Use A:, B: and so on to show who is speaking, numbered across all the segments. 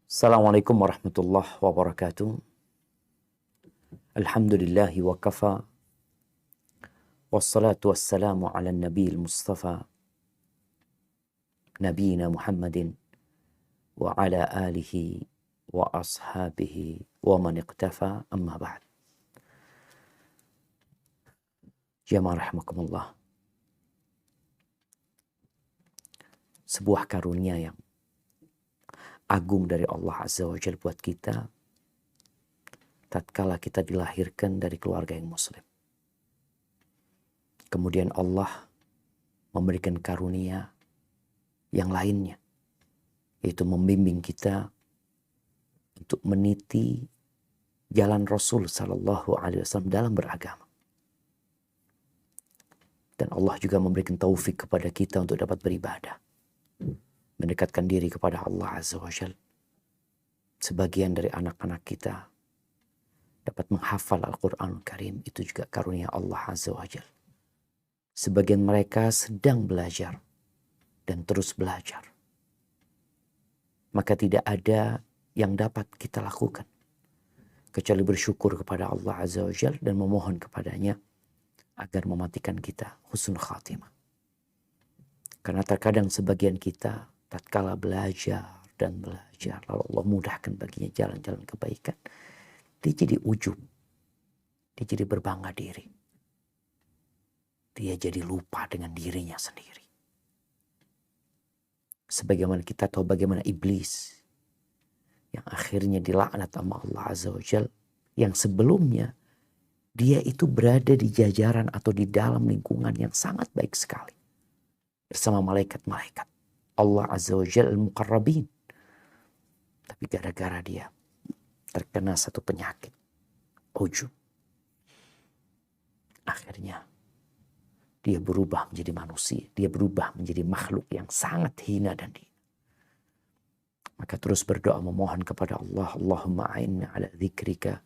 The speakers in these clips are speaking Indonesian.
A: Assalamualaikum warahmatullahi wabarakatuh. Alhamdulillahi wa kafa. Wassalatu wassalamu ala nabiyil mustafa. Nabiyina Muhammadin wa ala alihi wa ashabihi wa man iqtafa amma ba'd. Jamaah rahimakumullah. Sebuah karunia yang agung dari Allah Azza wa Jalla buat kita tatkala kita dilahirkan dari keluarga yang muslim. Kemudian Allah memberikan karunia yang lainnya, yaitu membimbing kita untuk meniti jalan Rasul Sallallahu Alaihi Wasallam dalam beragama. Dan Allah juga memberikan taufik kepada kita untuk dapat beribadah, mendekatkan diri kepada Allah Azza wa Jalla. Sebagian dari anak-anak kita dapat menghafal Al-Quran Karim, itu juga karunia Allah Azza wa Jalla. Sebagian mereka sedang belajar dan terus belajar. Maka tidak ada yang dapat kita lakukan kecuali bersyukur kepada Allah Azza wa Jalla dan memohon kepadanya agar mematikan kita husnul khatimah. Karena terkadang sebagian kita tatkala belajar dan belajar, lalu Allah mudahkan baginya jalan-jalan kebaikan, dia jadi ujub, dia jadi berbangga diri, dia jadi lupa dengan dirinya sendiri. Sebagaimana kita tahu bagaimana iblis yang akhirnya dilaknat sama Allah Azza wa Jalla, yang sebelumnya dia itu berada di jajaran atau di dalam lingkungan yang sangat baik sekali bersama malaikat-malaikat Allah Azza wa Jalla al-muqarrabin. Tapi gara-gara dia terkena satu penyakit ujub, akhirnya dia berubah menjadi manusia, dia berubah menjadi makhluk yang sangat hina dan dina. Maka terus berdoa memohon kepada Allah, Allahumma a'inna ala dzikrika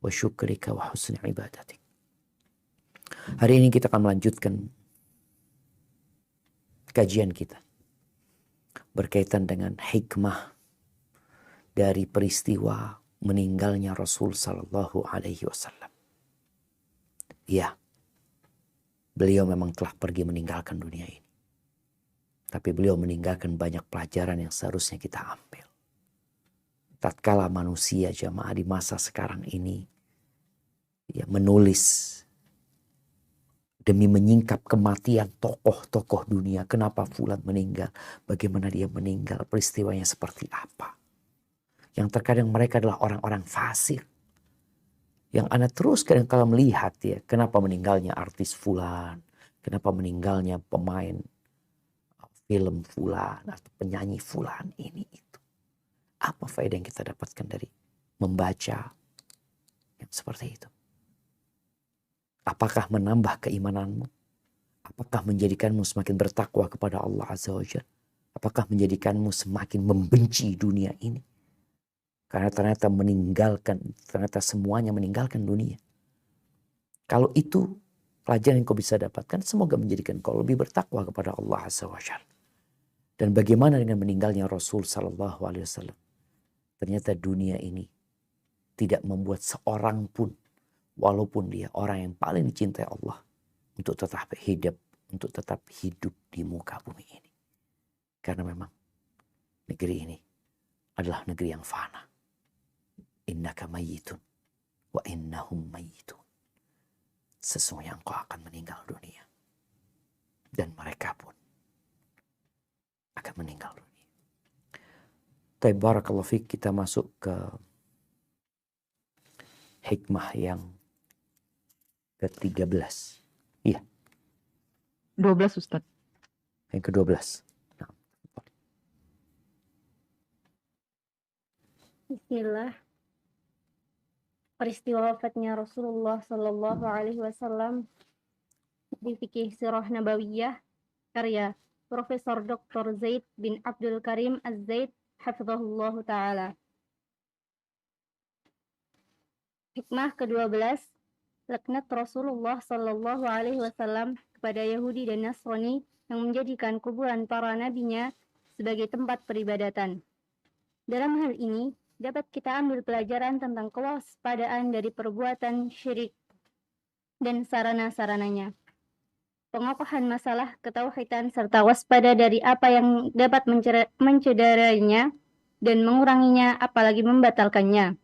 A: wa syukrika wa husni ibadatik. Hari ini kita akan melanjutkan kajian kita berkaitan dengan hikmah dari peristiwa meninggalnya Rasul Sallallahu Alaihi Wasallam. Ya, beliau memang telah pergi meninggalkan dunia ini. Tapi beliau meninggalkan banyak pelajaran yang seharusnya kita ambil. Tatkala manusia jamaah di masa sekarang ini ya menulis demi menyingkap kematian tokoh-tokoh dunia. Kenapa fulan meninggal? Bagaimana dia meninggal? Peristiwanya seperti apa? Yang terkadang mereka adalah orang-orang fasik. Yang Anda terus kadang-kala melihat ya, kenapa meninggalnya artis fulan, kenapa meninggalnya pemain film fulan atau penyanyi fulan ini itu. Apa faedah yang kita dapatkan dari membaca yang seperti itu? Apakah menambah keimananmu? Apakah menjadikanmu semakin bertakwa kepada Allah Azza wa Jalla? Apakah menjadikanmu semakin membenci dunia ini? Karena ternyata semuanya meninggalkan dunia. Kalau itu pelajaran yang kau bisa dapatkan, semoga menjadikan kau lebih bertakwa kepada Allah Azza wa Jalla. Dan bagaimana dengan meninggalnya Rasul Sallallahu Alaihi Wasallam? Ternyata dunia ini tidak membuat seorang pun, walaupun dia orang yang paling dicintai Allah, untuk tetap hidup di muka bumi ini. Karena memang negeri ini adalah negeri yang fana. Innaka mayyitun wa innahum mayyitun. Sesungguhnya engkau akan meninggal dunia. Dan mereka pun akan meninggal dunia. Tapi barakallahu fiik, kita masuk ke hikmah yang ke-13. Iya.
B: 12 Ustaz.
A: Yang ke-12. Nah.
C: Bismillah. Peristiwa wafatnya Rasulullah Sallallahu Alaihi Wasallam di Fikih Sirah Nabawiyah karya Profesor Dr. Zaid bin Abdul Karim Az-Zaid hafizahullah ta'ala. Hikmah ke-12, laknat Rasulullah Sallallahu Alaihi Wasallam kepada Yahudi dan Nasrani yang menjadikan kuburan para nabinya sebagai tempat peribadatan. Dalam hal ini, dapat kita ambil pelajaran tentang kewaspadaan dari perbuatan syirik dan sarana-sarananya. Pengokohan masalah ketauhidan serta waspada dari apa yang dapat mencederainya dan menguranginya apalagi membatalkannya.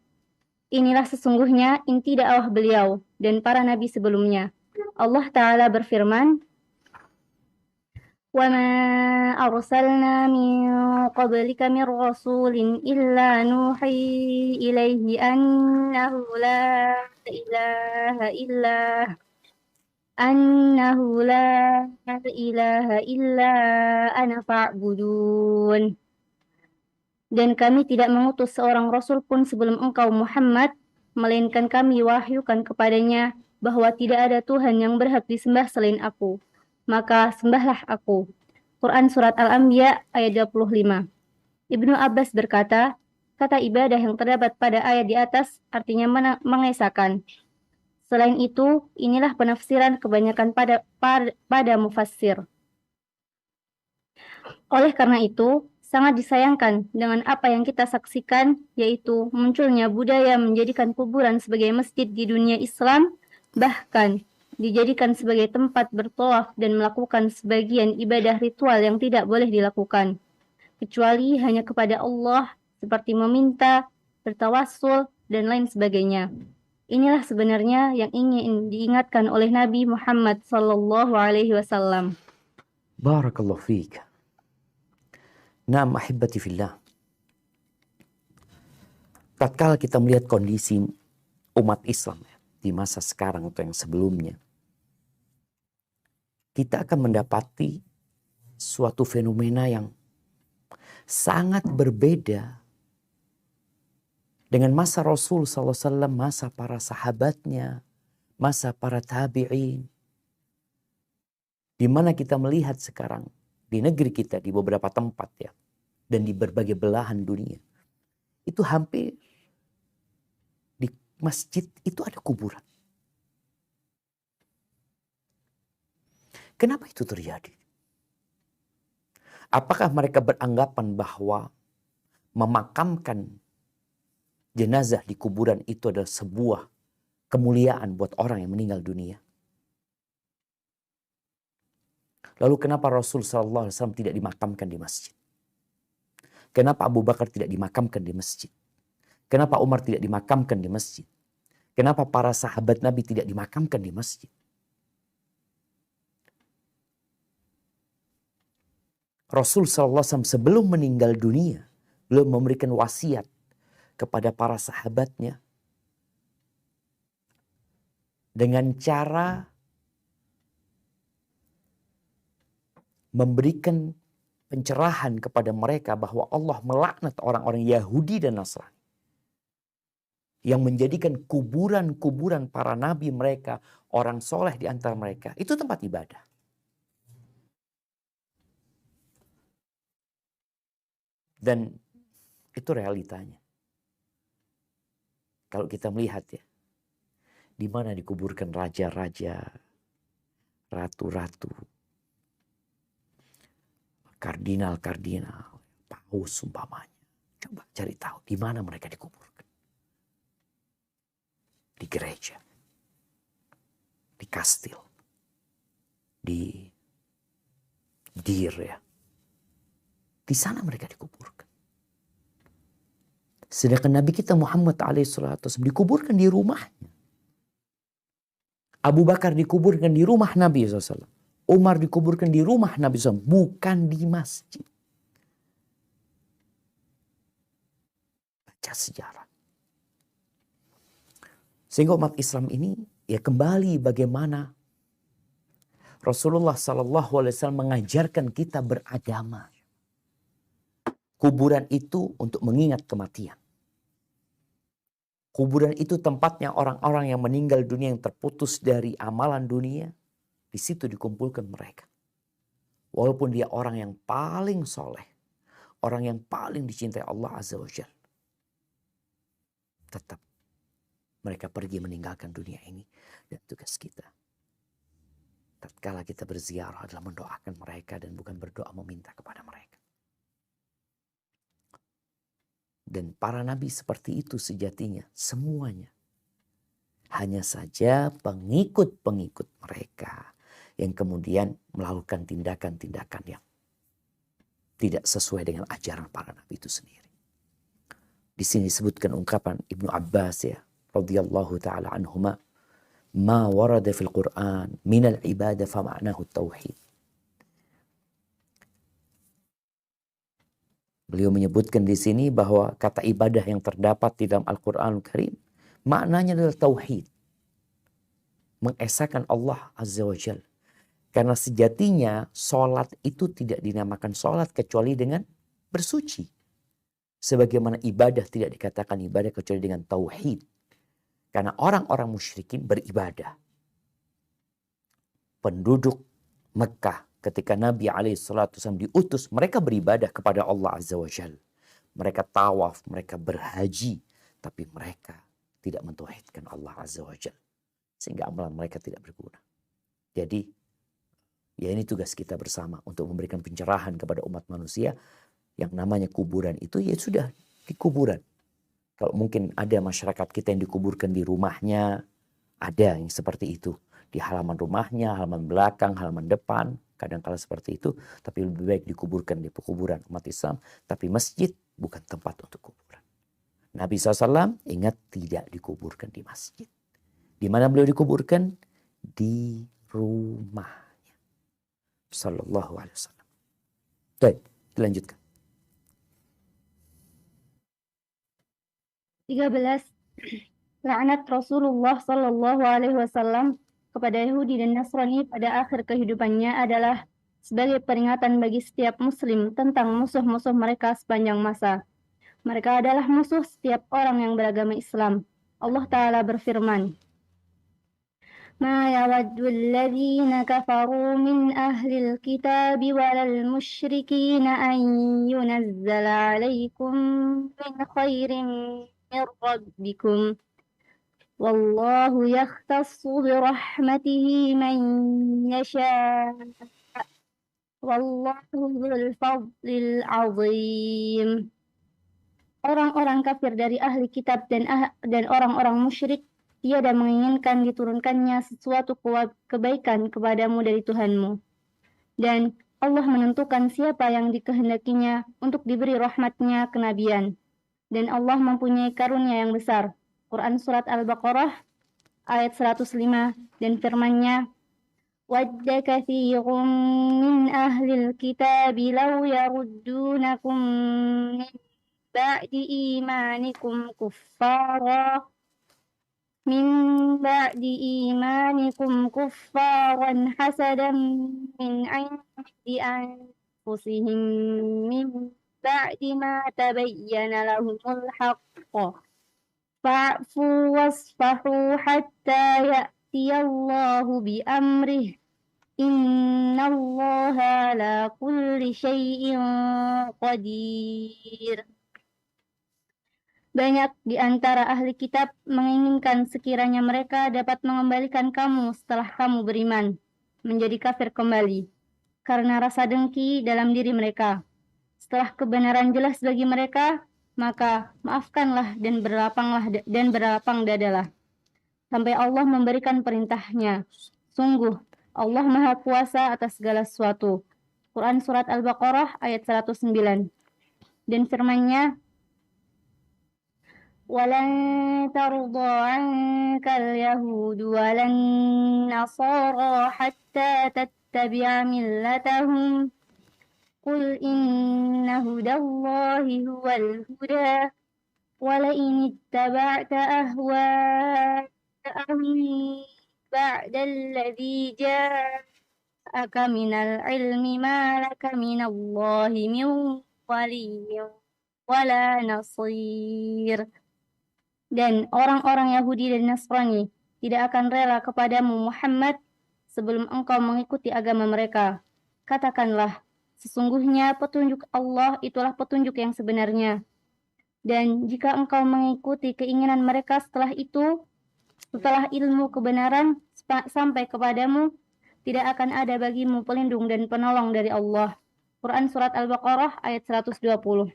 C: Inilah sesungguhnya inti dakwah beliau dan para nabi sebelumnya. Allah Ta'ala berfirman, وَمَا أَرْسَلْنَا مِن قَبْلِكَ مِن رَّسُولٍ إِلَّا نُوحِي إِلَيْهِ أَنَّهُ لَا إِلَٰهَ إِلَّا أَنَا فَاعْبُدُونِ. Dan kami tidak mengutus seorang rasul pun sebelum engkau Muhammad, melainkan kami wahyukan kepadanya bahwa tidak ada Tuhan yang berhak disembah selain aku. Maka sembahlah aku. Quran Surat Al-Anbiya ayat 25. Ibnu Abbas berkata, kata ibadah yang terdapat pada ayat di atas artinya mengesahkan. Selain itu, inilah penafsiran kebanyakan pada mufassir. Oleh karena itu, sangat disayangkan dengan apa yang kita saksikan, yaitu munculnya budaya menjadikan kuburan sebagai masjid di dunia Islam, bahkan dijadikan sebagai tempat bertawaf dan melakukan sebagian ibadah ritual yang tidak boleh dilakukan, kecuali hanya kepada Allah, seperti meminta, bertawassul, dan lain sebagainya. Inilah sebenarnya yang ingin diingatkan oleh Nabi Muhammad SAW.
A: Barakallahu fiik. Naam ahibati fillah. Tatkala kita melihat kondisi umat Islam di masa sekarang atau yang sebelumnya, kita akan mendapati suatu fenomena yang sangat berbeda dengan masa Rasul SAW, masa para sahabatnya, masa para tabi'in. Di mana kita melihat sekarang di negeri kita, di beberapa tempat ya, dan di berbagai belahan dunia, itu hampir di masjid itu ada kuburan. Kenapa itu terjadi? Apakah mereka beranggapan bahwa memakamkan jenazah di kuburan itu adalah sebuah kemuliaan buat orang yang meninggal dunia? Lalu kenapa Rasul SAW tidak dimakamkan di masjid? Kenapa Abu Bakar tidak dimakamkan di masjid? Kenapa Umar tidak dimakamkan di masjid? Kenapa para sahabat Nabi tidak dimakamkan di masjid? Rasul SAW sebelum meninggal dunia, beliau memberikan wasiat kepada para sahabatnya dengan cara memberikan pencerahan kepada mereka bahwa Allah melaknat orang-orang Yahudi dan Nasrani yang menjadikan kuburan-kuburan para nabi mereka, orang soleh di antara mereka, itu tempat ibadah. Dan itu realitanya. Kalau kita melihat ya, di mana dikuburkan raja-raja, ratu-ratu, kardinal-kardinal, paus umpamanya. Coba cari tahu di mana mereka dikuburkan. Di gereja, di kastil, di dir ya. Di sana mereka dikuburkan. Sedangkan Nabi kita Muhammad SAW dikuburkan di rumahnya. Abu Bakar dikuburkan di rumah Nabi SAW. Umar dikuburkan di rumah Nabi SAW, bukan di masjid. Baca sejarah. Sehingga umat Islam ini ya kembali bagaimana Rasulullah SAW mengajarkan kita beragama. Kuburan itu untuk mengingat kematian. Kuburan itu tempatnya orang-orang yang meninggal dunia yang terputus dari amalan dunia. Di situ dikumpulkan mereka. Walaupun dia orang yang paling soleh. Orang yang paling dicintai Allah Azza wa Jalla. Tetap mereka pergi meninggalkan dunia ini. Dan tugas kita, tatkala kita berziarah, adalah mendoakan mereka dan bukan berdoa meminta kepada mereka. Dan para nabi seperti itu sejatinya, semuanya. Hanya saja pengikut-pengikut mereka yang kemudian melakukan tindakan-tindakan yang tidak sesuai dengan ajaran para nabi itu sendiri. Di sini disebutkan ungkapan Ibnu Abbas ya, radhiyallahu taala anhuma, ma warada fil Qur'an minal ibadah fa ma'nahu tauhid. Beliau menyebutkan di sini bahwa kata ibadah yang terdapat di dalam Al-Qur'anul Karim maknanya adalah tauhid. Mengesahkan Allah Azza wa Jalla. Karena sejatinya sholat itu tidak dinamakan sholat kecuali dengan bersuci. Sebagaimana ibadah tidak dikatakan ibadah kecuali dengan tauhid. Karena orang-orang musyrikin beribadah. Penduduk Mekah ketika Nabi SAW diutus, mereka beribadah kepada Allah Azza wa Jalla. Mereka tawaf, mereka berhaji. Tapi mereka tidak mentauhidkan Allah Azza wa Jalla. Sehingga amalan mereka tidak berguna. Jadi, ya ini tugas kita bersama untuk memberikan pencerahan kepada umat manusia. Yang namanya kuburan itu ya sudah di kuburan. Kalau mungkin ada masyarakat kita yang dikuburkan di rumahnya, ada yang seperti itu. Di halaman rumahnya, halaman belakang, halaman depan, kadang-kala seperti itu. Tapi lebih baik dikuburkan di pekuburan umat Islam. Tapi masjid bukan tempat untuk kuburan. Nabi SAW ingat tidak dikuburkan di masjid. Di mana beliau dikuburkan? Di rumahnya. Sallallahu alaihi wasallam. Baik, dilanjutkan.
C: 13. Laknat Rasulullah Sallallahu Alaihi Wasallam kepada Yahudi dan Nasrani pada akhir kehidupannya adalah sebagai peringatan bagi setiap muslim tentang musuh-musuh mereka sepanjang masa. Mereka adalah musuh setiap orang yang beragama Islam. Allah Ta'ala berfirman, ما يود الذين كفروا من أهل الكتاب ولا المشركين أن ينزل عليكم من خير من ربكم والله يختص برحمته من يشاء والله ذو الفضل العظيم. Orang-orang kafir dari ahli kitab dan orang-orang musyrik tiada menginginkan diturunkannya sesuatu kebaikan kepadamu dari Tuhanmu. Dan Allah menentukan siapa yang dikehendakinya untuk diberi rahmatnya kenabian. Dan Allah mempunyai karunia yang besar. Quran Surat Al-Baqarah ayat 105 dan firman-Nya, وَدَّ كَثِيرٌ مِّنْ أَهْلِ الْكِتَابِ لَوْ يَرُدُّونَكُمْ مِنْ بَعْدِ إِيمَانِكُمْ كُفَّارًا حَسَدًا مِنْ عِنْدِ أَنفُسِهِمْ مِنْ بَعْدِ مَا تَبَيَّنَ لَهُمُ الْحَقُّ فَاعْفُوا وَاصْفَحُوا حَتَّى يَأْتِيَ اللَّهُ بِأَمْرِهِ إِنَّ اللَّهَ عَلَى كُلِّ شَيْءٍ قَدِيرٌ. Banyak di antara ahli kitab menginginkan sekiranya mereka dapat mengembalikan kamu setelah kamu beriman, menjadi kafir kembali, karena rasa dengki dalam diri mereka. Setelah kebenaran jelas bagi mereka, maka maafkanlah dan berlapang dadalah, sampai Allah memberikan perintahnya. Sungguh, Allah Maha Kuasa atas segala sesuatu. Quran Surat Al-Baqarah ayat 109. Dan firman-Nya, وَلَنْ تَرْضَى عَنْكَ الْيَهُودُ وَلَا النَّصَارَى حَتَّى تَتَّبِعَ مِلَّتَهُمْ قُلْ إِنَّ هُدَى اللَّهِ هُوَ الْهُدَى وَلَئِنِ اتَّبَعْتَ أَهْوَاءَهُمْ بَعْدَ الَّذِي جَاءَكَ مِنَ الْعِلْمِ مَا لَكَ مِنَ اللَّهِ مِنْ وَلِيٍّ وَلَا نَصِيرٍ. Dan orang-orang Yahudi dan Nasrani tidak akan rela kepadamu Muhammad sebelum engkau mengikuti agama mereka. Katakanlah, sesungguhnya petunjuk Allah itulah petunjuk yang sebenarnya. Dan jika engkau mengikuti keinginan mereka setelah ilmu kebenaran sampai kepadamu, tidak akan ada bagimu pelindung dan penolong dari Allah. Quran Surat Al-Baqarah ayat 120.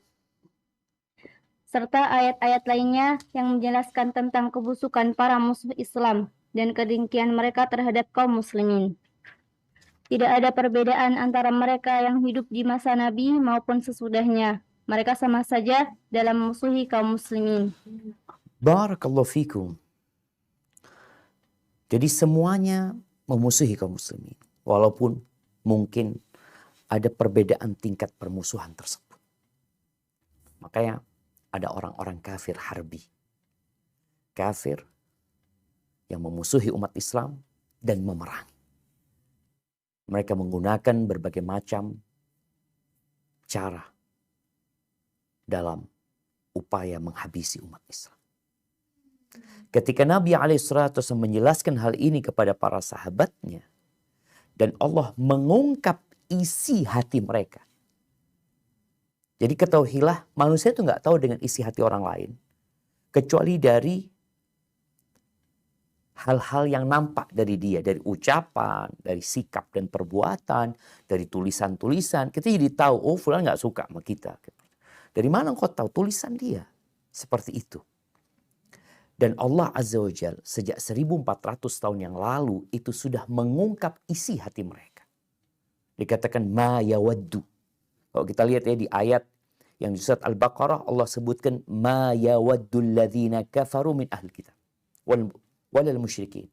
C: serta ayat-ayat lainnya yang menjelaskan tentang kebusukan para musuh Islam dan kedengkian mereka terhadap kaum muslimin. Tidak ada perbedaan antara mereka yang hidup di masa Nabi maupun sesudahnya. Mereka sama saja dalam memusuhi kaum muslimin.
A: Barakallahu fikum. Jadi semuanya memusuhi kaum muslimin. Walaupun mungkin ada perbedaan tingkat permusuhan tersebut. Makanya ada orang-orang kafir harbi. Kafir yang memusuhi umat Islam dan memerangi. Mereka menggunakan berbagai macam cara dalam upaya menghabisi umat Islam. Ketika Nabi SAW menjelaskan hal ini kepada para sahabatnya, dan Allah mengungkap isi hati mereka. Jadi ketahuilah, manusia itu nggak tahu dengan isi hati orang lain, kecuali dari hal-hal yang nampak dari dia, dari ucapan, dari sikap dan perbuatan, dari tulisan-tulisan. Kita jadi tahu, oh fulan nggak suka sama kita. Dari mana kau tahu? Tulisan dia. Seperti itu. Dan Allah Azza wa Jal sejak 1400 tahun yang lalu itu sudah mengungkap isi hati mereka. Dikatakan ma yawaddu. Kalau kita lihat ya di ayat yang di surat Al-Baqarah, Allah sebutkan ma yawaddul ladzina kafaru min ahli kitab walal musyrikin.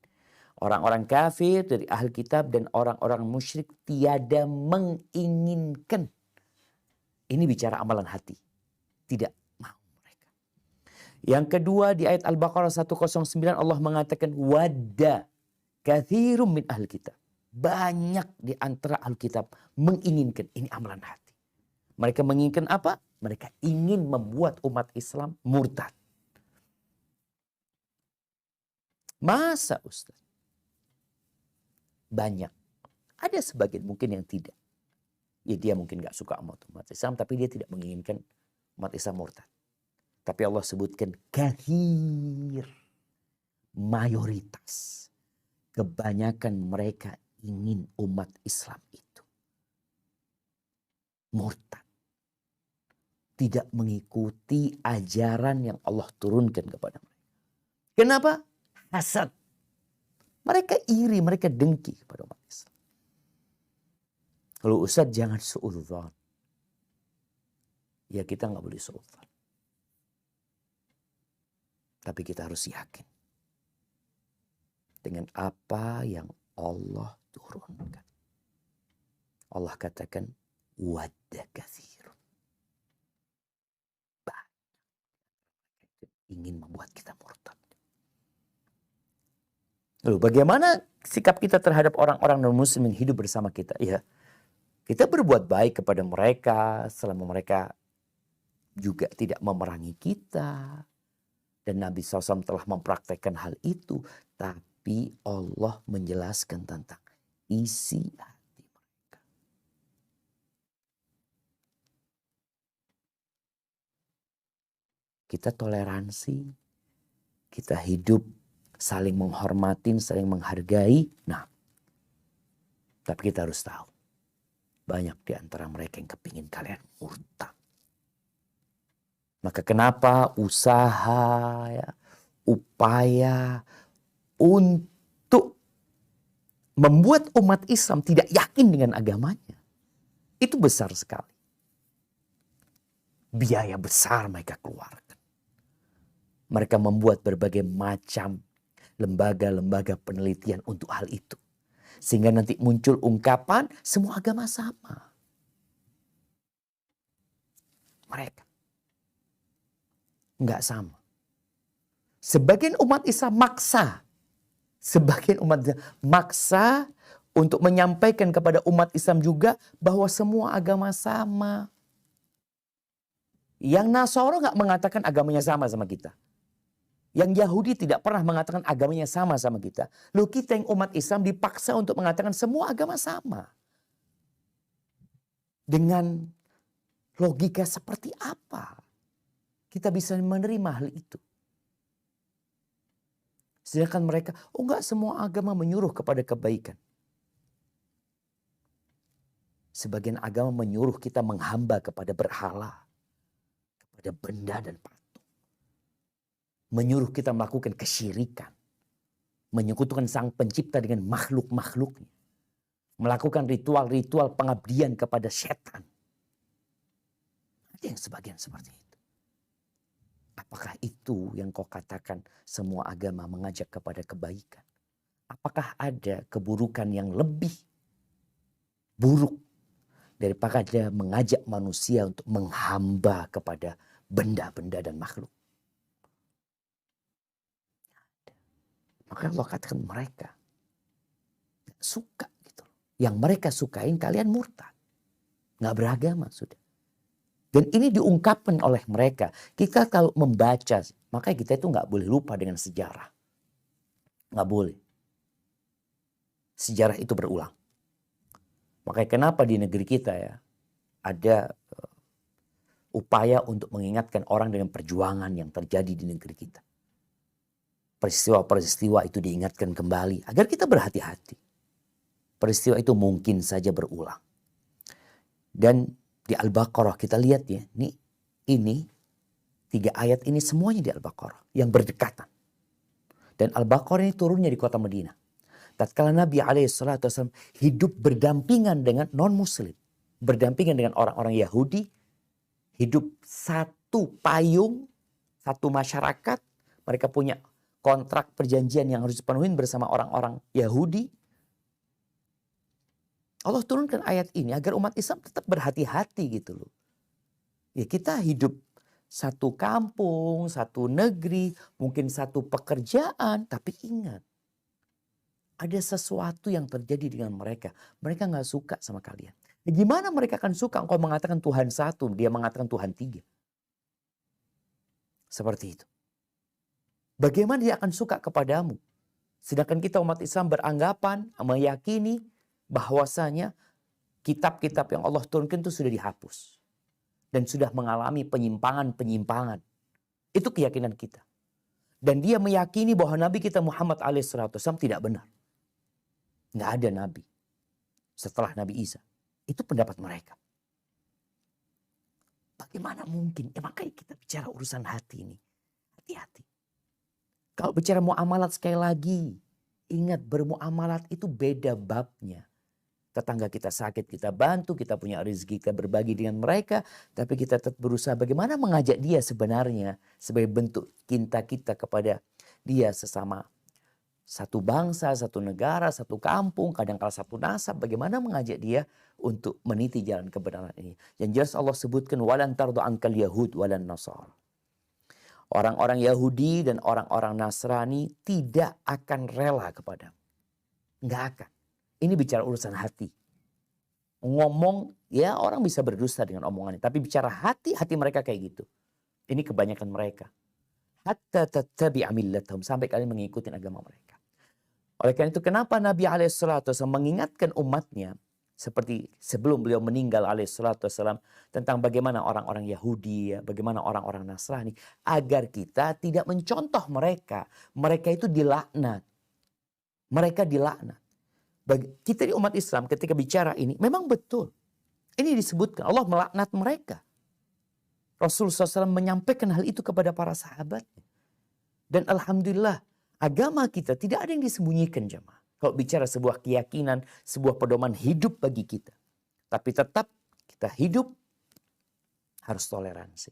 A: Orang-orang kafir dari ahli kitab dan orang-orang musyrik tiada menginginkan. Ini bicara amalan hati. Tidak mau mereka. Yang kedua di ayat Al-Baqarah 109 Allah mengatakan wadda kathirum min ahli kitab. Banyak di antara Alkitab menginginkan. Ini amalan hati. Mereka menginginkan apa? Mereka ingin membuat umat Islam murtad. Masa Ustaz? Banyak. Ada sebagian mungkin yang tidak. Ya dia mungkin gak suka sama umat Islam, tapi dia tidak menginginkan umat Islam murtad. Tapi Allah sebutkan kathir. Mayoritas. Kebanyakan mereka ingin umat Islam itu murtad. Tidak mengikuti ajaran yang Allah turunkan kepada mereka. Kenapa? Hasad. Mereka iri, mereka dengki kepada umat Islam. Kalau Ustaz jangan suudzon. Ya kita nggak boleh suudzon. Tapi kita harus yakin. Dengan apa yang Allah turunkan. Allah katakan wadda katsirun. Banyak ingin membuat kita murtad. Lalu bagaimana sikap kita terhadap orang-orang non-muslim yang hidup bersama kita? Ya, kita berbuat baik kepada mereka selama mereka juga tidak memerangi kita. Dan Nabi SAW telah mempraktekkan hal itu. Tapi Allah menjelaskan tentang isi hati mereka. Kita toleransi. Kita hidup saling menghormatin, saling menghargai. Nah, tapi kita harus tahu. Banyak di antara mereka yang kepingin kalian murtad. Maka kenapa usaha, ya, upaya untuk membuat umat Islam tidak yakin dengan agamanya. Itu besar sekali. Biaya besar mereka keluarkan. Mereka membuat berbagai macam lembaga-lembaga penelitian untuk hal itu. Sehingga nanti muncul ungkapan semua agama sama. Mereka enggak sama. Sebagian umat Islam maksa. Sebagian umat Islam maksa untuk menyampaikan kepada umat Islam juga bahwa semua agama sama. Yang Nasara enggak mengatakan agamanya sama kita. Yang Yahudi tidak pernah mengatakan agamanya sama kita. Lalu kita yang umat Islam dipaksa untuk mengatakan semua agama sama. Dengan logika seperti apa kita bisa menerima hal itu? Sedangkan mereka, oh enggak, semua agama menyuruh kepada kebaikan. Sebagian agama menyuruh kita menghamba kepada berhala, kepada benda dan patung. menyuruh kita melakukan kesyirikan, menyekutukan Sang Pencipta dengan makhluk-makhluknya, melakukan ritual-ritual pengabdian kepada setan. Ada yang sebagian seperti itu. Apakah itu yang kau katakan semua agama mengajak kepada kebaikan? Apakah ada keburukan yang lebih buruk daripada mengajak manusia untuk menghamba kepada benda-benda dan makhluk? Maka Allah katakan mereka suka gitu. Yang mereka sukain kalian murtad. Nggak beragama sudah. Dan ini diungkapkan oleh mereka. Kita kalau membaca, makanya kita itu nggak boleh lupa dengan sejarah. Nggak boleh. Sejarah itu berulang. Makanya kenapa di negeri kita ya ada upaya untuk mengingatkan orang dengan perjuangan yang terjadi di negeri kita. Peristiwa-peristiwa itu diingatkan kembali agar kita berhati-hati. Peristiwa itu mungkin saja berulang. Dan di Al-Baqarah kita lihat ya, ini 3 ayat ini semuanya di Al-Baqarah yang berdekatan. Dan Al-Baqarah ini turunnya di kota Madinah. Tatkala Nabi SAW hidup berdampingan dengan non-Muslim, berdampingan dengan orang-orang Yahudi, hidup satu payung, satu masyarakat, mereka punya kontrak perjanjian yang harus dipenuhi bersama orang-orang Yahudi. Allah turunkan ayat ini agar umat Islam tetap berhati-hati gitu loh. Ya kita hidup satu kampung, satu negeri, mungkin satu pekerjaan, tapi ingat. Ada sesuatu yang terjadi dengan mereka. Mereka gak suka sama kalian. Ya, gimana mereka akan suka engkau mengatakan Tuhan satu, dia mengatakan Tuhan 3. Seperti itu. Bagaimana dia akan suka kepadamu? Sedangkan kita umat Islam beranggapan, meyakini bahwasanya kitab-kitab yang Allah turunkan itu sudah dihapus. Dan sudah mengalami penyimpangan-penyimpangan. Itu keyakinan kita. Dan dia meyakini bahwa Nabi kita Muhammad SAW tidak benar. Nggak ada Nabi setelah Nabi Isa. Itu pendapat mereka. Bagaimana mungkin? Makanya kita bicara urusan hati ini. Hati-hati. Kalau bicara muamalat sekali lagi. Ingat bermuamalat itu beda babnya. Tetangga kita sakit, kita bantu, kita punya rezeki, kita berbagi dengan mereka. Tapi kita tetap berusaha bagaimana mengajak dia sebenarnya sebagai bentuk cinta kita kepada dia sesama. Satu bangsa, satu negara, satu kampung, kadang-kala satu nasab. Bagaimana mengajak dia untuk meniti jalan kebenaran ini. Yang jelas Allah sebutkan, walan tardu ankal yahud walan nasar. Orang-orang Yahudi dan orang-orang Nasrani tidak akan rela kepadamu. Nggak akan. Ini bicara urusan hati. Ngomong, ya orang bisa berdusta dengan omongannya. Tapi bicara hati, hati mereka kayak gitu. Ini kebanyakan mereka. Hatta tattabi'a millatahum. Sampai kalian mengikuti agama mereka. Oleh karena itu kenapa Nabi SAW mengingatkan umatnya. Seperti sebelum beliau meninggal SAW. Tentang bagaimana orang-orang Yahudi, bagaimana orang-orang Nasrani. Agar kita tidak mencontoh mereka. Mereka itu dilaknat. Mereka dilaknat. Kita di umat Islam ketika bicara ini memang betul. Ini disebutkan Allah melaknat mereka. Rasulullah SAW menyampaikan hal itu kepada para sahabat. Dan alhamdulillah agama kita tidak ada yang disembunyikan jemaah. Kalau bicara sebuah keyakinan, sebuah pedoman hidup bagi kita. Tapi tetap kita hidup harus toleransi.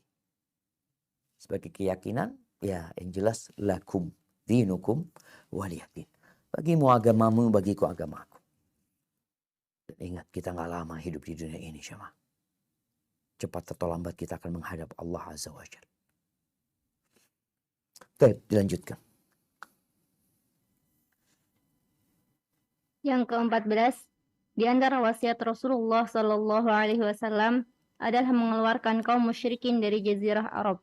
A: Sebagai keyakinan ya yang jelas lakum dinukum waliyadin. Bagimu agamamu, bagiku agamaku. Dan ingat kita gak lama hidup di dunia ini jemaah. Cepat atau lambat kita akan menghadap Allah Azza wa Jalla. Baik, dilanjutkan.
C: Yang ke-14, di antara wasiat Rasulullah Sallallahu Alaihi Wasallam adalah mengeluarkan kaum musyrikin dari Jazirah Arab.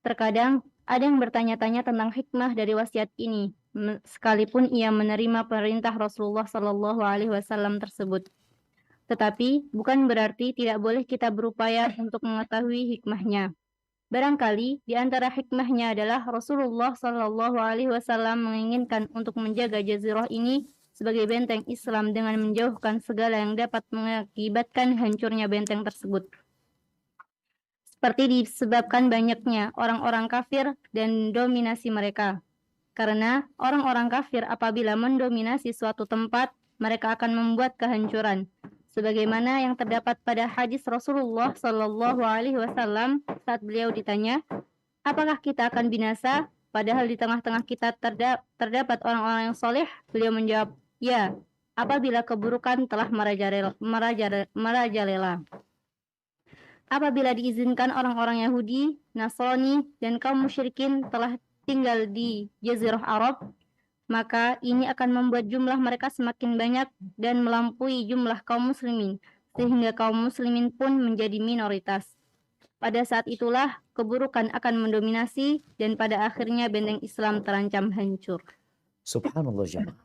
C: Terkadang ada yang bertanya-tanya tentang hikmah dari wasiat ini, sekalipun ia menerima perintah Rasulullah Sallallahu Alaihi Wasallam tersebut. Tetapi bukan berarti tidak boleh kita berupaya untuk mengetahui hikmahnya. Barangkali di antara hikmahnya adalah Rasulullah Sallallahu Alaihi Wasallam menginginkan untuk menjaga jazirah ini sebagai benteng Islam dengan menjauhkan segala yang dapat mengakibatkan hancurnya benteng tersebut. seperti disebabkan banyaknya orang-orang kafir dan dominasi mereka. Karena orang-orang kafir apabila mendominasi suatu tempat, mereka akan membuat kehancuran. Sebagaimana yang terdapat pada hadis Rasulullah Shallallahu Alaihi Wasallam saat beliau ditanya, apakah kita akan binasa? Padahal di tengah-tengah kita terdapat orang-orang yang soleh. Beliau menjawab, ya, apabila keburukan telah merajalela. Apabila diizinkan orang-orang Yahudi, Nasrani, dan kaum musyrikin telah tinggal di Jazirah Arab, maka ini akan membuat jumlah mereka semakin banyak dan melampaui jumlah kaum muslimin, sehingga kaum muslimin pun menjadi minoritas. Pada saat itulah keburukan akan mendominasi dan pada akhirnya benteng Islam terancam hancur.
A: Subhanallah jemaah.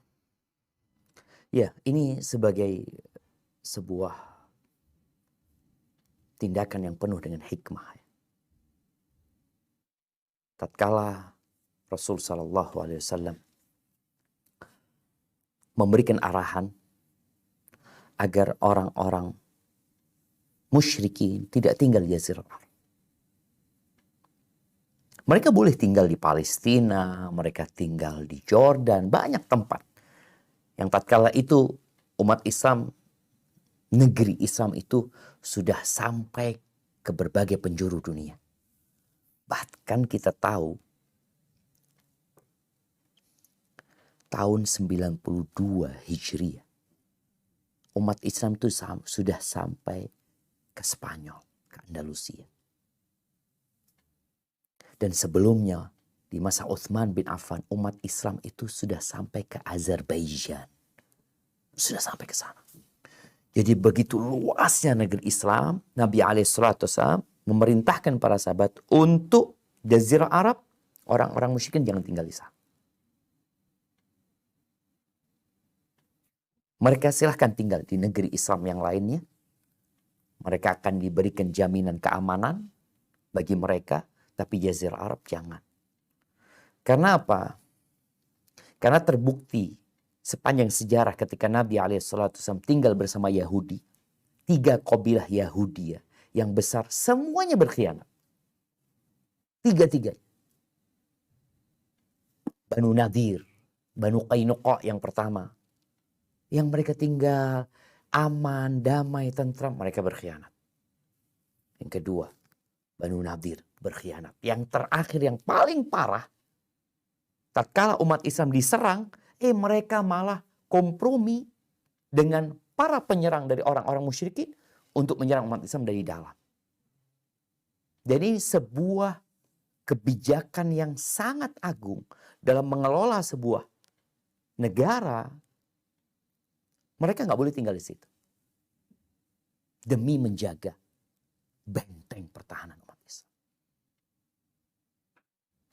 A: Ya, ini sebagai sebuah tindakan yang penuh dengan hikmah. Tatkala Rasul Sallallahu Alaihi Wasallam memberikan arahan agar orang-orang musyrikin tidak tinggal di Jazirah Arab. Mereka boleh tinggal di Palestina, mereka tinggal di Jordan, banyak tempat. Yang tatkala itu umat Islam, negeri Islam itu sudah sampai ke berbagai penjuru dunia. Bahkan kita tahu tahun 92 Hijriah, umat Islam itu sudah sampai ke Spanyol, ke Andalusia. Dan sebelumnya di masa Utsman bin Affan, umat Islam itu sudah sampai ke Azerbaijan. Sudah sampai ke sana. Jadi begitu luasnya negeri Islam, Nabi SAW memerintahkan para sahabat untuk Jazirah Arab, orang-orang musyrikin jangan tinggal di sana. Mereka silahkan tinggal di negeri Islam yang lainnya. Mereka akan diberikan jaminan keamanan bagi mereka, tapi Jazirah Arab jangan. Karena apa? Karena terbukti sepanjang sejarah ketika Nabi SAW tinggal bersama Yahudi, 3 kabilah Yahudi yang besar semuanya berkhianat. 3-3. Banu Nadir, Banu Qainuqa yang pertama, yang mereka tinggal aman, damai, tentram, mereka berkhianat. Yang kedua, Banu Nadir berkhianat. Yang terakhir yang paling parah, tatkala umat Islam diserang, mereka malah kompromi dengan para penyerang dari orang-orang musyrikin untuk menyerang umat Islam dari dalam. Jadi ini sebuah kebijakan yang sangat agung dalam mengelola sebuah negara. Mereka nggak boleh tinggal di situ demi menjaga benteng pertahanan umat Islam.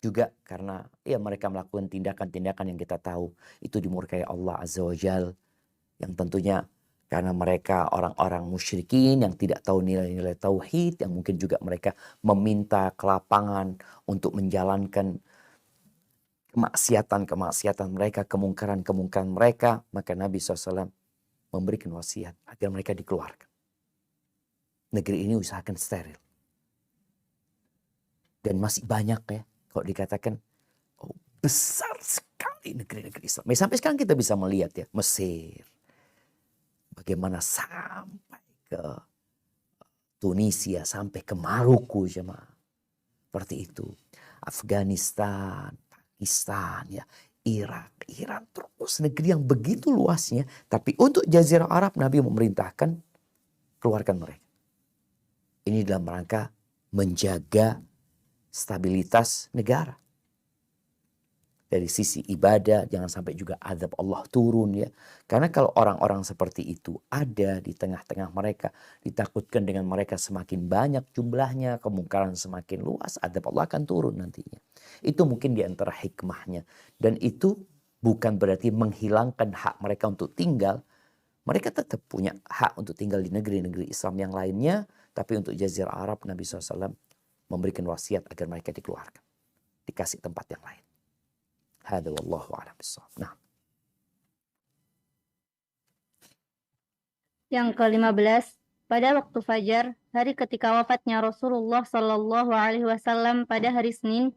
A: Juga karena mereka melakukan tindakan-tindakan yang kita tahu itu dimurkai Allah Azza wa Jal, yang tentunya karena mereka orang-orang musyrikin yang tidak tahu nilai-nilai tauhid, yang mungkin juga mereka meminta ke lapangan untuk menjalankan kemaksiatan mereka, kemungkaran mereka, maka Nabi SAW memberikan wasiat agar mereka dikeluarkan. Negeri ini usahakan steril. Dan masih banyak kalau dikatakan besar sekali negeri-negeri Islam. Sampai sekarang kita bisa melihat Mesir. Bagaimana sampai ke Tunisia, sampai ke Maroko jemaah. Seperti itu. Afghanistan, Pakistan, Irak, Iran, terus negeri yang begitu luasnya. Tapi untuk Jazirah Arab Nabi memerintahkan keluarkan mereka. Ini dalam rangka menjaga stabilitas negara. Dari sisi ibadah, jangan sampai juga azab Allah turun Karena kalau orang-orang seperti itu ada di tengah-tengah mereka, ditakutkan dengan mereka semakin banyak jumlahnya, kemungkaran semakin luas, azab Allah akan turun nantinya. Itu mungkin di antara hikmahnya. Dan itu bukan berarti menghilangkan hak mereka untuk tinggal. Mereka tetap punya hak untuk tinggal di negeri-negeri Islam yang lainnya. Tapi untuk Jazirah Arab, Nabi SAW memberikan wasiat agar mereka dikeluarkan. Dikasih tempat yang lain. Hada wallahu a'lam bishawab. Nah.
C: Yang ke-15, Pada waktu fajar, hari ketika wafatnya Rasulullah Shallallahu Alaihi Wasallam pada hari Senin,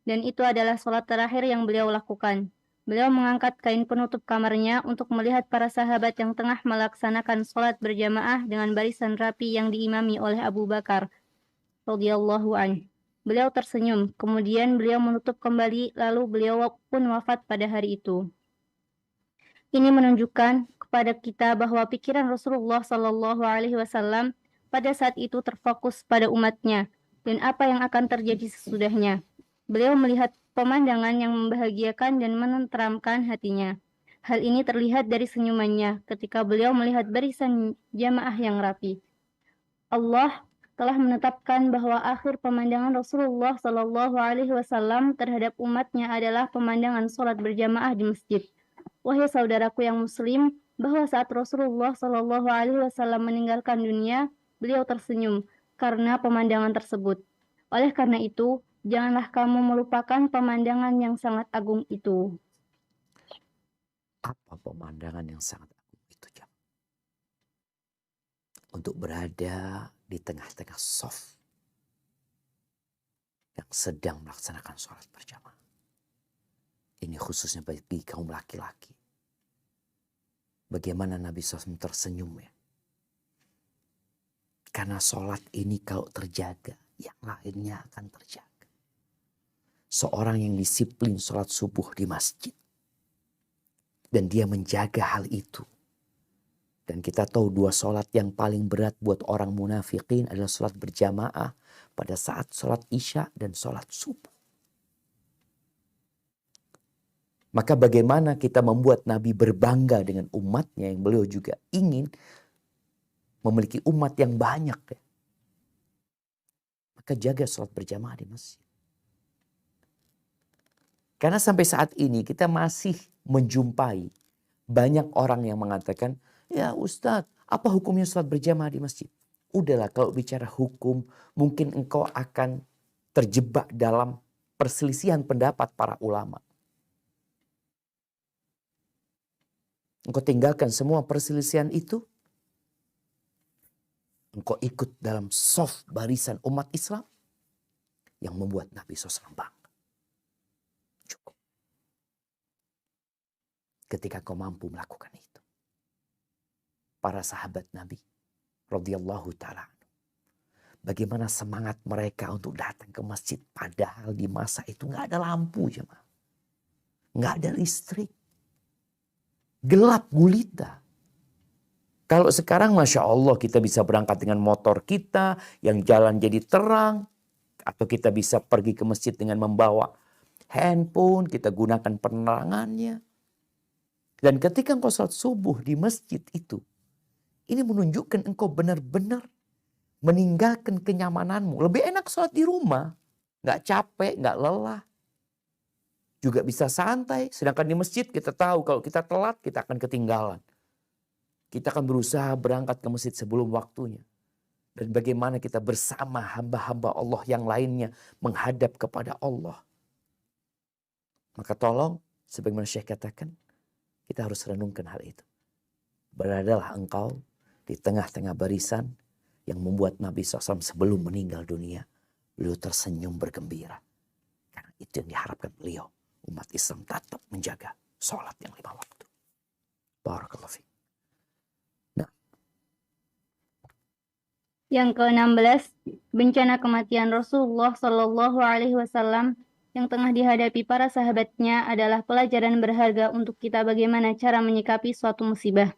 C: dan itu adalah sholat terakhir yang beliau lakukan. Beliau mengangkat kain penutup kamarnya untuk melihat para sahabat yang tengah melaksanakan sholat berjamaah dengan barisan rapi yang diimami oleh Abu Bakar radhiyallahu anhu. Beliau tersenyum, kemudian beliau menutup kembali, lalu beliau pun wafat pada hari itu. Ini menunjukkan kepada kita bahwa pikiran Rasulullah Shallallahu Alaihi Wasallam pada saat itu terfokus pada umatnya dan apa yang akan terjadi sesudahnya. Beliau melihat pemandangan yang membahagiakan dan menenteramkan hatinya. Hal ini terlihat dari senyumannya ketika beliau melihat barisan jamaah yang rapi. Allah telah menetapkan bahwa akhir pemandangan Rasulullah Shallallahu Alaihi Wasallam terhadap umatnya adalah pemandangan sholat berjamaah di masjid. Wahai saudaraku yang muslim, bahwa saat Rasulullah Shallallahu Alaihi Wasallam meninggalkan dunia, beliau tersenyum karena pemandangan tersebut. Oleh karena itu, janganlah kamu melupakan pemandangan yang sangat agung itu.
A: Apa pemandangan yang sangat agung itu, jam? Untuk berada di tengah-tengah shaf yang sedang melaksanakan sholat berjamaah. Ini khususnya bagi kaum laki-laki. Bagaimana Nabi SAW tersenyum ya. Karena sholat ini kalau terjaga, yang lainnya akan terjaga. Seorang yang disiplin sholat subuh di masjid. Dan dia menjaga hal itu. Dan kita tahu dua sholat yang paling berat buat orang munafikin adalah sholat berjamaah pada saat sholat isya dan sholat subuh. Maka bagaimana kita membuat Nabi berbangga dengan umatnya yang beliau juga ingin memiliki umat yang banyak. Ya. Maka jaga sholat berjamaah di masjid. Karena sampai saat ini kita masih menjumpai banyak orang yang mengatakan, ya Ustadz, apa hukumnya sholat berjamaah di masjid? Udahlah, kalau bicara hukum, mungkin engkau akan terjebak dalam perselisihan pendapat para ulama. Engkau tinggalkan semua perselisihan itu. Engkau ikut dalam shaf barisan umat Islam yang membuat Nabi SAW bangga. Cukup. Ketika kau mampu melakukan itu. Para sahabat Nabi radhiyallahu ta'ala, bagaimana semangat mereka untuk datang ke masjid. Padahal di masa itu gak ada lampu, jemaah. Gak ada listrik. Gelap gulita. Kalau sekarang Masya Allah kita bisa berangkat dengan motor kita yang jalan jadi terang. Atau kita bisa pergi ke masjid dengan membawa handphone, kita gunakan penerangannya. Dan ketika engkau sholat subuh di masjid itu, ini menunjukkan engkau benar-benar meninggalkan kenyamananmu. Lebih enak sholat di rumah. Gak capek, gak lelah. Juga bisa santai. Sedangkan di masjid kita tahu kalau kita telat kita akan ketinggalan. Kita akan berusaha berangkat ke masjid sebelum waktunya. Dan bagaimana kita bersama hamba-hamba Allah yang lainnya menghadap kepada Allah. Maka tolong, sebagaimana Syekh katakan, kita harus renungkan hal itu. Beradalah engkau di tengah-tengah barisan yang membuat Nabi SAW sebelum meninggal dunia, beliau tersenyum bergembira. Karena itu yang diharapkan beliau. Umat Islam tetap menjaga sholat yang 5 waktu. Barakallahu fiik.
C: Yang ke-16, bencana kematian Rasulullah Shallallahu Alaihi Wasallam yang tengah dihadapi para sahabatnya adalah pelajaran berharga untuk kita bagaimana cara menyikapi suatu musibah.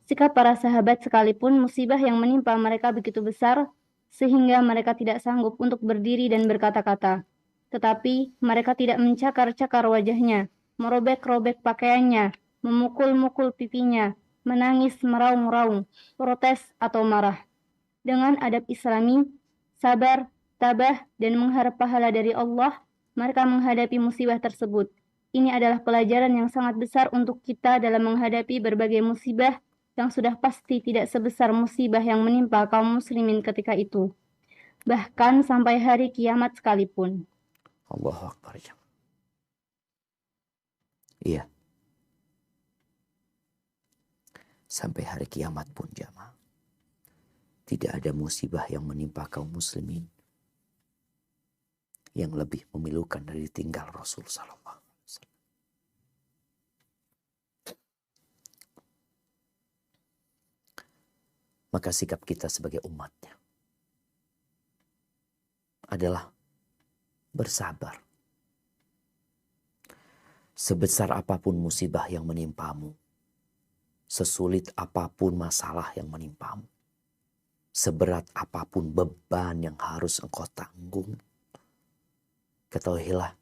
C: Sikap para sahabat sekalipun musibah yang menimpa mereka begitu besar sehingga mereka tidak sanggup untuk berdiri dan berkata-kata. Tetapi mereka tidak mencakar-cakar wajahnya, merobek-robek pakaiannya, memukul-mukul pipinya, menangis meraung-raung, protes atau marah. Dengan adab Islami, sabar, tabah, dan mengharap pahala dari Allah, mereka menghadapi musibah tersebut. Ini adalah pelajaran yang sangat besar untuk kita dalam menghadapi berbagai musibah yang sudah pasti tidak sebesar musibah yang menimpa kaum muslimin ketika itu. Bahkan sampai hari kiamat sekalipun.
A: Allahu Akbar. Iya. Sampai hari kiamat pun jamaah. Tidak ada musibah yang menimpa kaum muslimin yang lebih memilukan dari tinggal Rasul sallallahu alaihi wasallam. Maka sikap kita sebagai umatnya adalah bersabar. Sebesar apapun musibah yang menimpamu, sesulit apapun masalah yang menimpamu, seberat apapun beban yang harus engkau tanggung, ketahuilah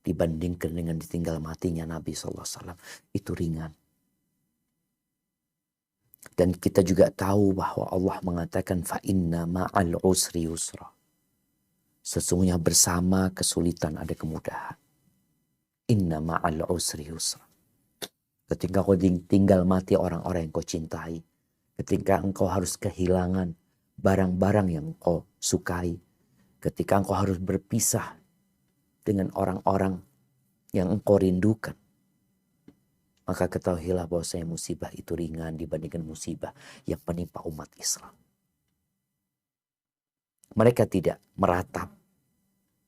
A: dibandingkan dengan ditinggal matinya Nabi SAW, itu ringan. Dan kita juga tahu bahwa Allah mengatakan fa inna ma'al usri yusra. Sesungguhnya bersama kesulitan ada kemudahan. Inna ma'al usri yusra. Ketika kau tinggal mati orang-orang yang kau cintai, ketika engkau harus kehilangan barang-barang yang kau sukai, ketika engkau harus berpisah dengan orang-orang yang engkau rindukan, maka ketahuilah bahwasanya musibah itu ringan dibandingkan musibah yang menimpa umat Islam. Mereka tidak meratap,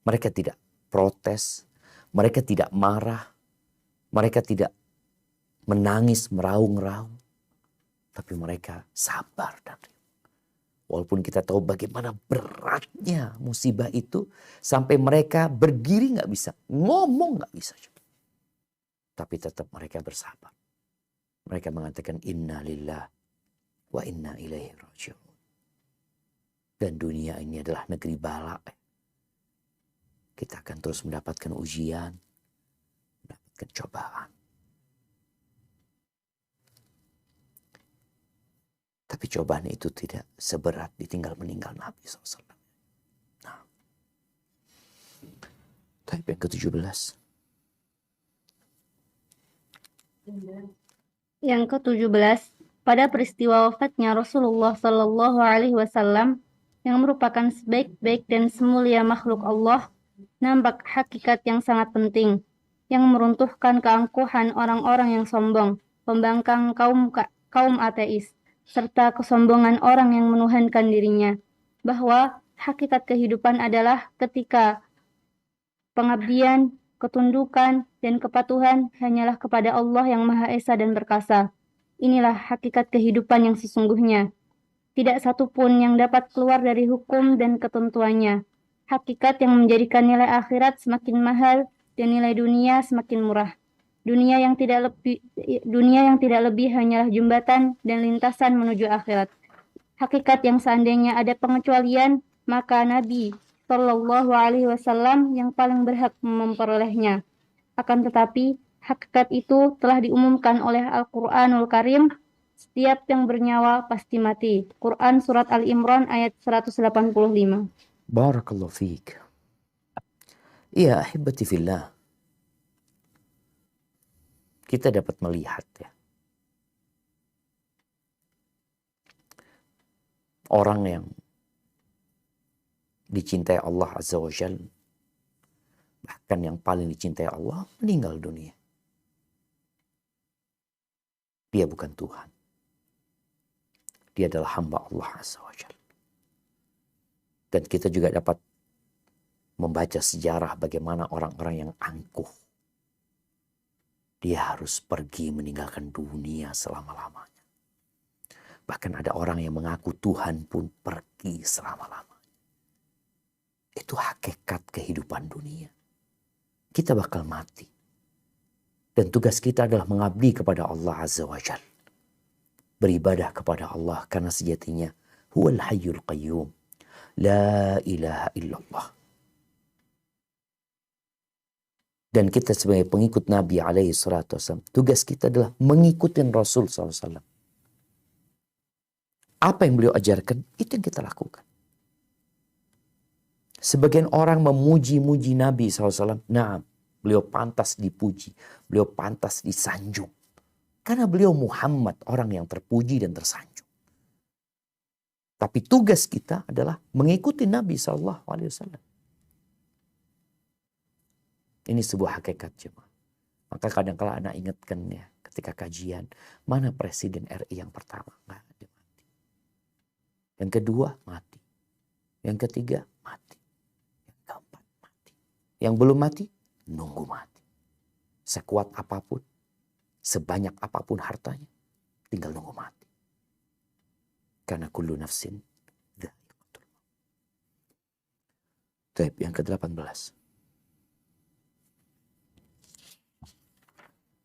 A: mereka tidak protes, mereka tidak marah, mereka tidak menangis meraung-raung, tapi mereka sabar dan rindu. Walaupun kita tahu bagaimana beratnya musibah itu, sampai mereka berdiri nggak bisa, ngomong nggak bisa, tapi tetap mereka bersabar. Mereka mengatakan inna lillah wa inna ilaihi raji'un. Dan dunia ini adalah negeri bala. Kita akan terus mendapatkan ujian, mendapatkan cobaan. Tapi cobaan itu tidak seberat ditinggal meninggal Nabi SAW. Nah, tapi yang ke-17.
C: Yang ke-17, pada peristiwa wafatnya Rasulullah Sallallahu Alaihi Wasallam yang merupakan sebaik-baik dan semulia makhluk Allah, nampak hakikat yang sangat penting yang meruntuhkan keangkuhan orang-orang yang sombong, pembangkang kaum ateis, serta kesombongan orang yang menuhankan dirinya, bahwa hakikat kehidupan adalah ketika pengabdian, ketundukan, dan kepatuhan hanyalah kepada Allah yang Maha Esa dan Perkasa. Inilah hakikat kehidupan yang sesungguhnya. Tidak satu pun yang dapat keluar dari hukum dan ketentuannya. Hakikat yang menjadikan nilai akhirat semakin mahal dan nilai dunia semakin murah. Dunia yang tidak lebih hanyalah jembatan dan lintasan menuju akhirat. Hakikat yang seandainya ada pengecualian, maka Nabi Shallallahu Alaihi Wasallam yang paling berhak memperolehnya. Akan tetapi, hakikat itu telah diumumkan oleh Al-Quranul Karim. Setiap yang bernyawa pasti mati. Quran Surat Al-Imran ayat 185.
A: Barakallahu fiik. Iya, ahibati fillah. Kita dapat melihat ya, orang yang dicintai Allah Azza wa Jalla, bahkan yang paling dicintai Allah, meninggal dunia. Dia bukan Tuhan. Dia adalah hamba Allah Azza wa Jalla. Dan kita juga dapat membaca sejarah bagaimana orang-orang yang angkuh, dia harus pergi meninggalkan dunia selama-lamanya. Bahkan ada orang yang mengaku Tuhan pun pergi selama-lamanya. Itu hakikat kehidupan dunia. Kita bakal mati. Dan tugas kita adalah mengabdi kepada Allah Azza wa Jal. Beribadah kepada Allah karena sejatinya huwal hayyul qayyum. La ilaha illallah. Dan kita sebagai pengikut Nabi alaihi salatu wasallam, tugas kita adalah mengikuti Rasul SAW. Apa yang beliau ajarkan, itu yang kita lakukan. Sebagian orang memuji-muji Nabi SAW. Nah, beliau pantas dipuji. Beliau pantas disanjung. Karena beliau Muhammad, orang yang terpuji dan tersanjung. Tapi tugas kita adalah mengikuti Nabi SAW. Ini sebuah hakikat jemaah. Maka kadang-kala anak ingatkan ya, ketika kajian, mana presiden RI yang pertama? Nggak ada. Yang kedua, mati. Yang ketiga, mati. Yang keempat, mati. Yang belum mati, nunggu mati. Sekuat apapun, sebanyak apapun hartanya, tinggal nunggu mati. Karena kullu nafsin dha'iqatul maut. Baik, yang ke-18.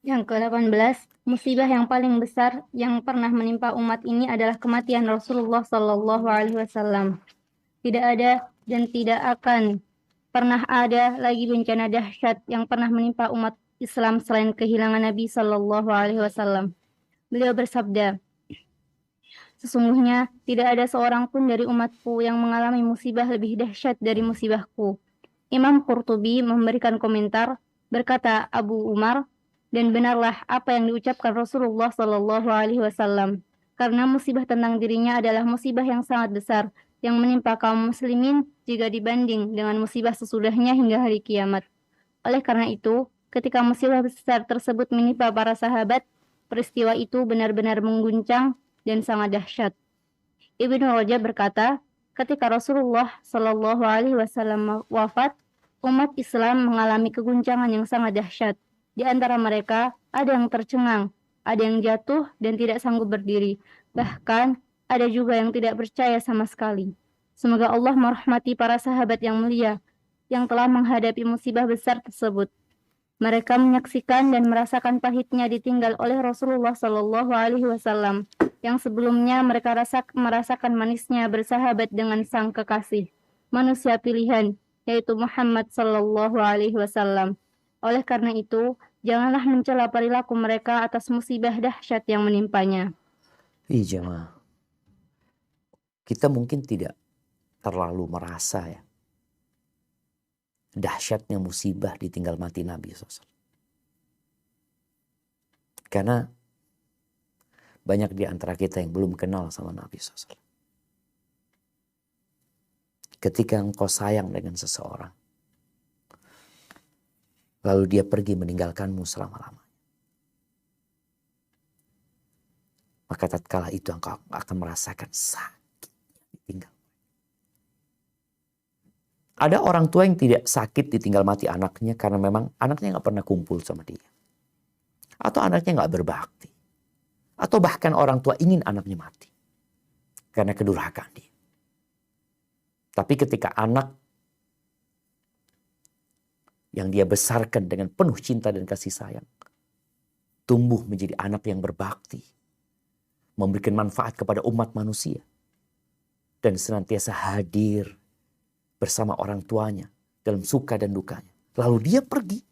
C: Yang ke-18, musibah yang paling besar yang pernah menimpa umat ini adalah kematian Rasulullah Sallallahu Alaihi Wasallam. Tidak ada dan tidak akan pernah ada lagi bencana dahsyat yang pernah menimpa umat Islam selain kehilangan Nabi Sallallahu Alaihi Wasallam. Beliau bersabda, sesungguhnya tidak ada seorang pun dari umatku yang mengalami musibah lebih dahsyat dari musibahku. Imam Qurtubi memberikan komentar, berkata Abu Umar, dan benarlah apa yang diucapkan Rasulullah Sallallahu Alaihi Wasallam, karena musibah tentang dirinya adalah musibah yang sangat besar yang menimpa kaum muslimin jika dibanding dengan musibah sesudahnya hingga hari kiamat. Oleh karena itu, ketika musibah besar tersebut menimpa para sahabat, peristiwa itu benar-benar mengguncang dan sangat dahsyat. Ibnu Rajab berkata, ketika Rasulullah Sallallahu Alaihi Wasallam wafat, umat Islam mengalami keguncangan yang sangat dahsyat. Di antara mereka ada yang tercengang, ada yang jatuh dan tidak sanggup berdiri. Bahkan ada juga yang tidak percaya sama sekali. Semoga Allah merahmati para sahabat yang mulia yang telah menghadapi musibah besar tersebut. Mereka menyaksikan dan merasakan pahitnya ditinggal oleh Rasulullah Sallallahu Alaihi Wasallam yang sebelumnya mereka merasakan manisnya bersahabat dengan sang kekasih, manusia pilihan, yaitu Muhammad Sallallahu Alaihi Wasallam. Oleh karena itu, janganlah mencela perilaku mereka atas musibah dahsyat yang menimpanya.
A: Iya jemaah. Kita mungkin tidak terlalu merasa ya dahsyatnya musibah ditinggal mati Nabi SAW. Karena banyak di antara kita yang belum kenal sama Nabi SAW. Ketika engkau sayang dengan seseorang, lalu dia pergi meninggalkanmu selama-lamanya, maka tatkala itu engkau akan merasakan sakit ditinggal. Ada orang tua yang tidak sakit ditinggal mati anaknya karena memang anaknya gak pernah kumpul sama dia. Atau anaknya gak berbakti. Atau bahkan orang tua ingin anaknya mati karena kedurhakaan dia. Tapi ketika anak yang dia besarkan dengan penuh cinta dan kasih sayang tumbuh menjadi anak yang berbakti, memberikan manfaat kepada umat manusia, dan senantiasa hadir bersama orang tuanya dalam suka dan dukanya, lalu dia pergi,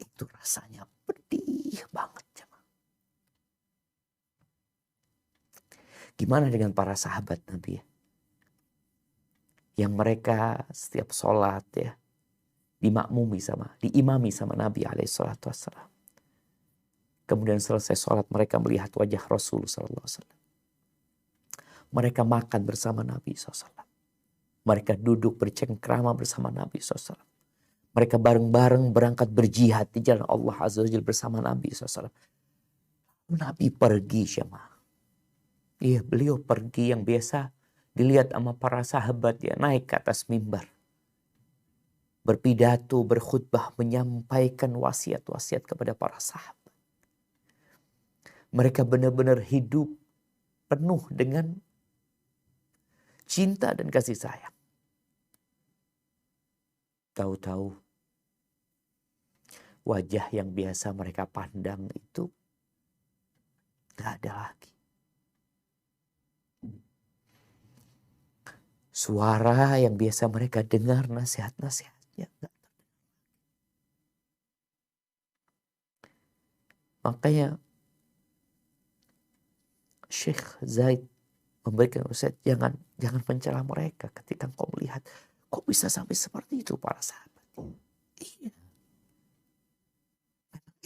A: itu rasanya pedih banget. Gimana dengan para sahabat Nabi ya? Yang mereka setiap sholat ya diimami sama Nabi SAW. Kemudian selesai sholat mereka melihat wajah Rasul SAW. Mereka makan bersama Nabi SAW. Mereka duduk bercengkrama bersama Nabi SAW. Mereka bareng-bareng berangkat berjihad di jalan Allah Azza wa Jalla bersama Nabi SAW. Nabi pergi jemaah. Iya, beliau pergi yang biasa dilihat sama para sahabat ya, naik ke atas mimbar. Berpidato, berkhutbah, menyampaikan wasiat-wasiat kepada para sahabat. Mereka benar-benar hidup penuh dengan cinta dan kasih sayang. Tahu-tahu wajah yang biasa mereka pandang itu gak ada lagi. Suara yang biasa mereka dengar nasihat-nasihatnya gak terdengar. Makanya Syekh Zaid memberikan wasiat, jangan mencela mereka ketika engkau melihat kok bisa sampai seperti itu para sahabat. Iya.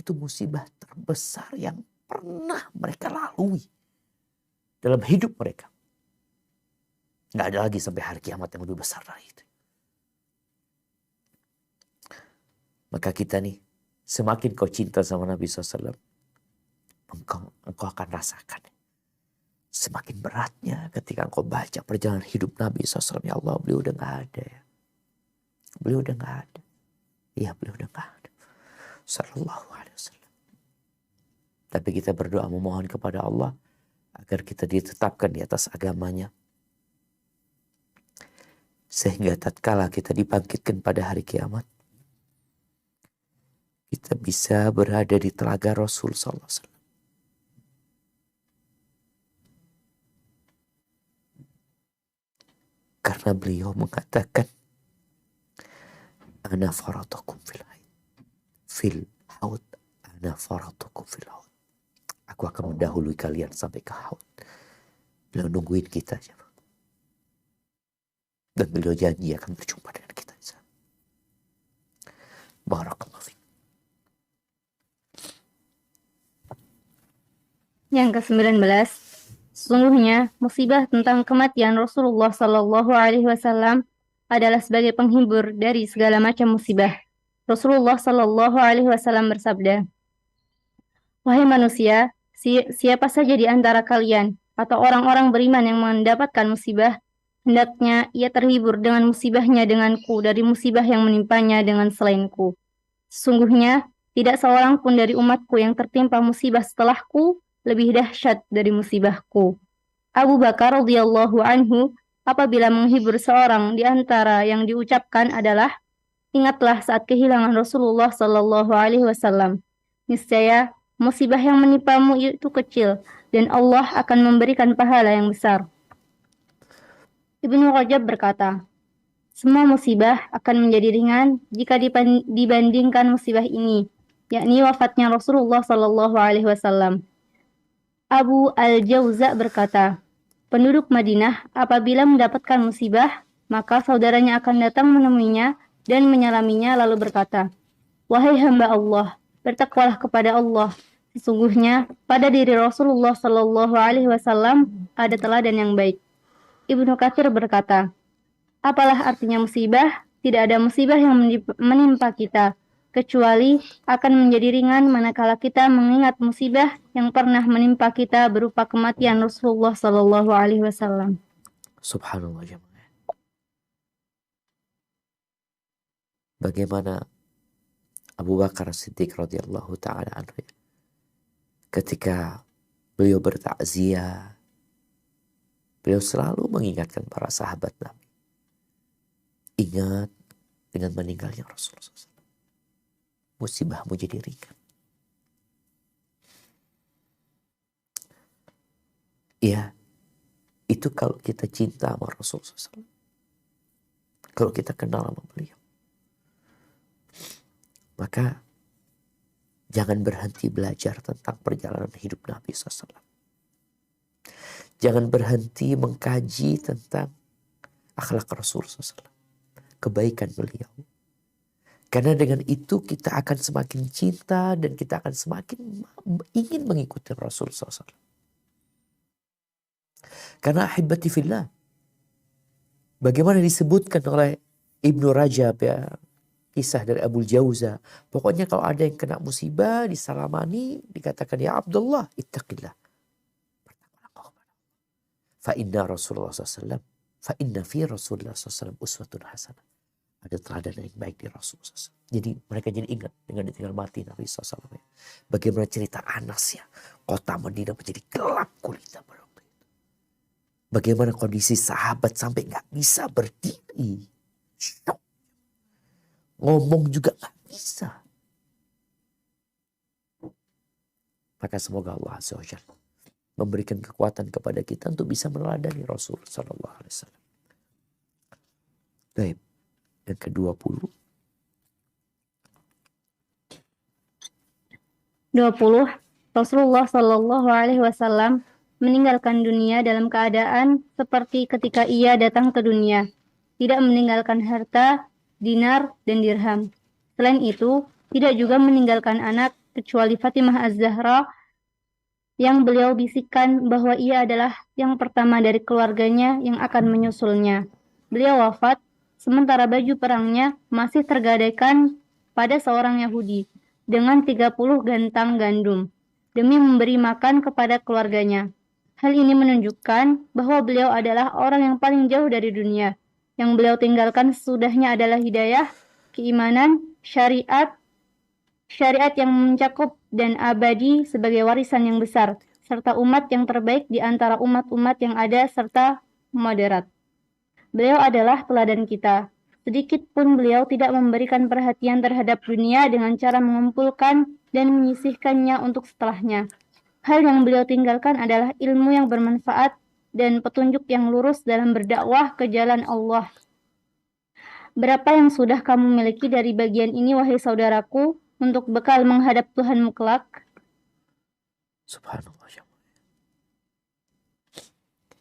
A: Itu musibah terbesar yang pernah mereka lalui dalam hidup mereka. Nggak ada lagi sampai hari kiamat yang lebih besar dari itu. Maka kita nih, semakin kau cinta sama Nabi SAW, engkau akan rasakan. semakin beratnya ketika engkau baca perjalanan hidup Nabi SAW. Ya Allah, beliau udah gak ada ya. Beliau udah gak ada. Iya, beliau udah gak ada. Sallallahu alaihi wasallam. Tapi kita berdoa memohon kepada Allah agar kita ditetapkan di atas agamanya. Sehingga tatkala kita dibangkitkan pada hari kiamat, kita bisa berada di telaga Rasul sallallahu alaihi wasallam. Karena beliau mengatakan, ana faratukum fil haud, ana faratukum fil haud. Aku akan mendahului kalian sampai ke haud. Beliau nungguin kita aja. Dan beliau janji akan berjumpa dengan kita. Barakallahu fiik.
C: Yang ke-19, sesungguhnya musibah tentang kematian Rasulullah Sallallahu Alaihi Wasallam adalah sebagai penghibur dari segala macam musibah. Rasulullah Sallallahu Alaihi Wasallam bersabda, "Wahai manusia, siapa saja di antara kalian atau orang-orang beriman yang mendapatkan musibah, hendaknya ia terhibur dengan musibahnya denganku dari musibah yang menimpanya dengan selainku. Sesungguhnya tidak seorang pun dari umatku yang tertimpa musibah setelahku lebih dahsyat dari musibahku." Abu Bakar radhiyallahu anhu apabila menghibur seorang di antara yang diucapkan adalah, "Ingatlah saat kehilangan Rasulullah sallallahu alaihi wasallam. Niscaya musibah yang menimpamu itu kecil dan Allah akan memberikan pahala yang besar." Ibnu Rajab berkata, "Semua musibah akan menjadi ringan jika dibandingkan musibah ini, yakni wafatnya Rasulullah sallallahu alaihi wasallam." Abu Al-Jauza berkata, penduduk Madinah apabila mendapatkan musibah, maka saudaranya akan datang menemuinya dan menyalaminya lalu berkata, "Wahai hamba Allah, bertakwalah kepada Allah. Sesungguhnya pada diri Rasulullah Sallallahu Alaihi Wasallam ada teladan yang baik." Ibnu Katsir berkata, "Apalah artinya musibah? Tidak ada musibah yang menimpa kita, kecuali akan menjadi ringan manakala kita mengingat musibah yang pernah menimpa kita berupa kematian Rasulullah Sallallahu Alaihi Wasallam."
A: Subhanallah jemaah. Bagaimana Abu Bakar Siddiq radhiyallahu taala anhu ketika beliau bertakziah, beliau selalu mengingatkan para sahabat Nabi, ingat dengan meninggalnya Rasulullah SAW, musibahmu jadi ringan. Ya, itu kalau kita cinta sama Rasulullah SAW. Kalau kita kenal sama beliau. Maka jangan berhenti belajar tentang perjalanan hidup Nabi SAW. Jangan berhenti mengkaji tentang akhlak Rasulullah SAW. Kebaikan beliau. Karena dengan itu kita akan semakin cinta dan kita akan semakin ingin mengikuti Rasulullah SAW. Karena ahibati fillah, bagaimana disebutkan oleh Ibnu Rajab ya, kisah dari Abu Jauza. Pokoknya kalau ada yang kena musibah disalamani, dikatakan, "Ya Abdullah, ittaqillah." Fa inna Rasulullah SAW, fa inna fi Rasulullah SAW uswatun hasanah. Ada teladan yang baik di Rasulullah SAW. Jadi mereka jadi ingat dengan ditinggal mati Nabi SAW. Bagaimana cerita Anas ya. Kota Madinah menjadi gelap kulitnya pada waktu itu. Bagaimana kondisi sahabat sampai gak bisa berdiri. Syok. Ngomong juga gak bisa. Maka semoga Allah Azza wa Jalla memberikan kekuatan kepada kita untuk bisa meneladani Rasul Sallallahu Alaihi Wasallam. Baik. Yang ke-20.
C: 20. Rasulullah Sallallahu Alaihi Wasallam meninggalkan dunia dalam keadaan seperti ketika ia datang ke dunia, tidak meninggalkan harta, dinar, dan dirham. Selain itu, tidak juga meninggalkan anak kecuali Fatimah Az-Zahra yang beliau bisikkan bahwa ia adalah yang pertama dari keluarganya yang akan menyusulnya. Beliau wafat sementara baju perangnya masih tergadaikan pada seorang Yahudi dengan 30 gantang gandum demi memberi makan kepada keluarganya. Hal ini menunjukkan bahwa beliau adalah orang yang paling jauh dari dunia. Yang beliau tinggalkan sesudahnya adalah hidayah, keimanan, syariat yang mencakup dan abadi sebagai warisan yang besar, serta umat yang terbaik di antara umat-umat yang ada serta moderat. Beliau adalah teladan kita. Sedikit pun beliau tidak memberikan perhatian terhadap dunia dengan cara mengumpulkan dan menyisihkannya untuk setelahnya. Hal yang beliau tinggalkan adalah ilmu yang bermanfaat dan petunjuk yang lurus dalam berdakwah ke jalan Allah. Berapa yang sudah kamu miliki dari bagian ini, wahai saudaraku, untuk bekal menghadap Tuhanmu kelak?
A: Subhanallah.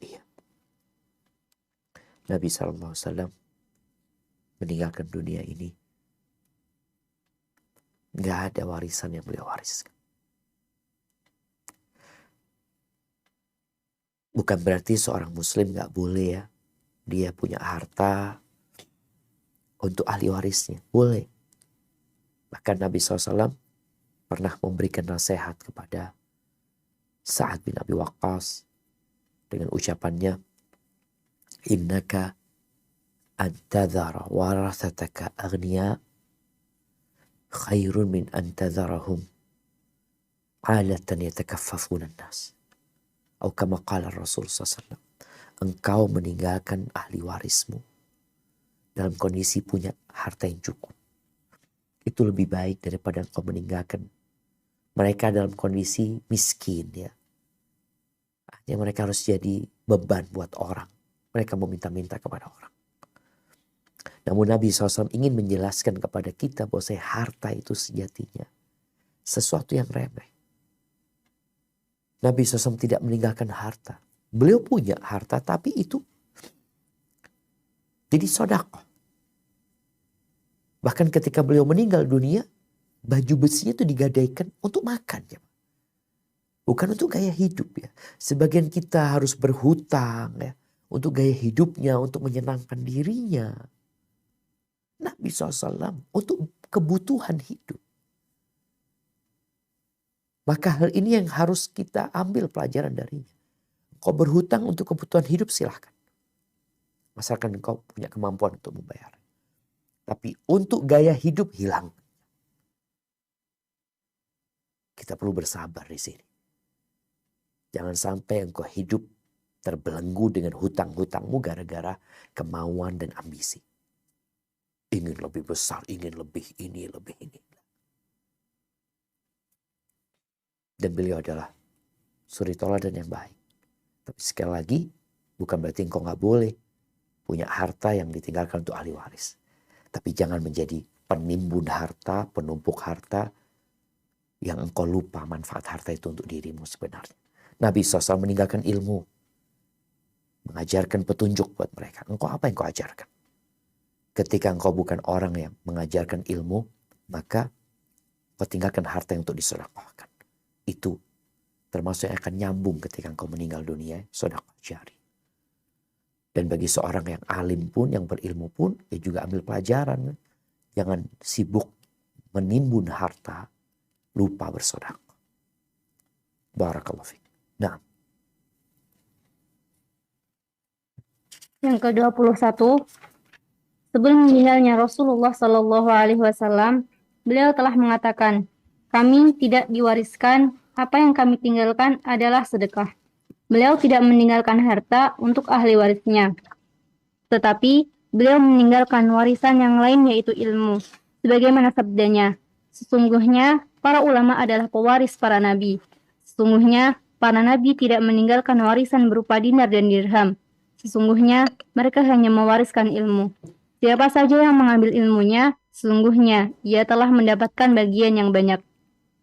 A: Iya. Nabi SAW meninggalkan dunia ini. Nggak ada warisan yang beliau wariskan. Bukan berarti seorang muslim nggak boleh ya. Dia punya harta untuk ahli warisnya. Boleh. Bahkan Nabi SAW pernah memberikan nasihat kepada Sa'ad bin Abi Waqqas dengan ucapannya, innaka antadhara warathataka aghniya khairun min antadharahum alatan yatakaffafuna an-nas. Atau kama qala Rasul SAW. Engkau meninggalkan ahli warismu dalam kondisi punya harta yang cukup. Itu lebih baik daripada engkau meninggalkan mereka dalam kondisi miskin ya. Artinya mereka harus jadi beban buat orang. Mereka meminta-minta kepada orang. Namun Nabi SAW ingin menjelaskan kepada kita bahwa harta itu sejatinya sesuatu yang remeh. Nabi SAW tidak meninggalkan harta. Beliau punya harta tapi itu jadi sedekah. Bahkan ketika beliau meninggal dunia, baju besinya itu digadaikan untuk makan. Ya. Bukan untuk gaya hidup ya. Sebagian kita harus berhutang ya. Untuk gaya hidupnya, untuk menyenangkan dirinya. Nabi SAW untuk kebutuhan hidup. Maka hal ini yang harus kita ambil pelajaran darinya. Kau berhutang untuk kebutuhan hidup silahkan. Asalkan kau punya kemampuan untuk membayar. Tapi untuk gaya hidup hilang. Kita perlu bersabar di sini. Jangan sampai engkau hidup terbelenggu dengan hutang-hutangmu gara-gara kemauan dan ambisi. Ingin lebih besar, ingin lebih ini, lebih ini. Dan beliau adalah suri toladan yang baik. Tapi sekali lagi, bukan berarti engkau gak boleh punya harta yang ditinggalkan untuk ahli waris. Tapi jangan menjadi penimbun harta, penumpuk harta, yang engkau lupa manfaat harta itu untuk dirimu sebenarnya. Nabi SAW meninggalkan ilmu, mengajarkan petunjuk buat mereka. Engkau apa yang engkau ajarkan? Ketika engkau bukan orang yang mengajarkan ilmu, maka engkau tinggalkan harta yang untuk disedekahkan. Itu termasuk yang akan nyambung ketika engkau meninggal dunia, sedekah jari. Dan bagi seorang yang alim pun, yang berilmu pun, dia juga ambil pelajaran. Jangan sibuk menimbun harta, lupa bersedekah. Barakallahu fiik. Nah.
C: Yang ke-21, sebelum meninggalnya Rasulullah Shallallahu Alaihi Wasallam, beliau telah mengatakan, kami tidak diwariskan, apa yang kami tinggalkan adalah sedekah. Beliau tidak meninggalkan harta untuk ahli warisnya. Tetapi beliau meninggalkan warisan yang lain yaitu ilmu. Sebagaimana sabdanya, sesungguhnya para ulama adalah pewaris para nabi. Sesungguhnya para nabi tidak meninggalkan warisan berupa dinar dan dirham. Sesungguhnya mereka hanya mewariskan ilmu. Siapa saja yang mengambil ilmunya, sesungguhnya ia telah mendapatkan bagian yang banyak.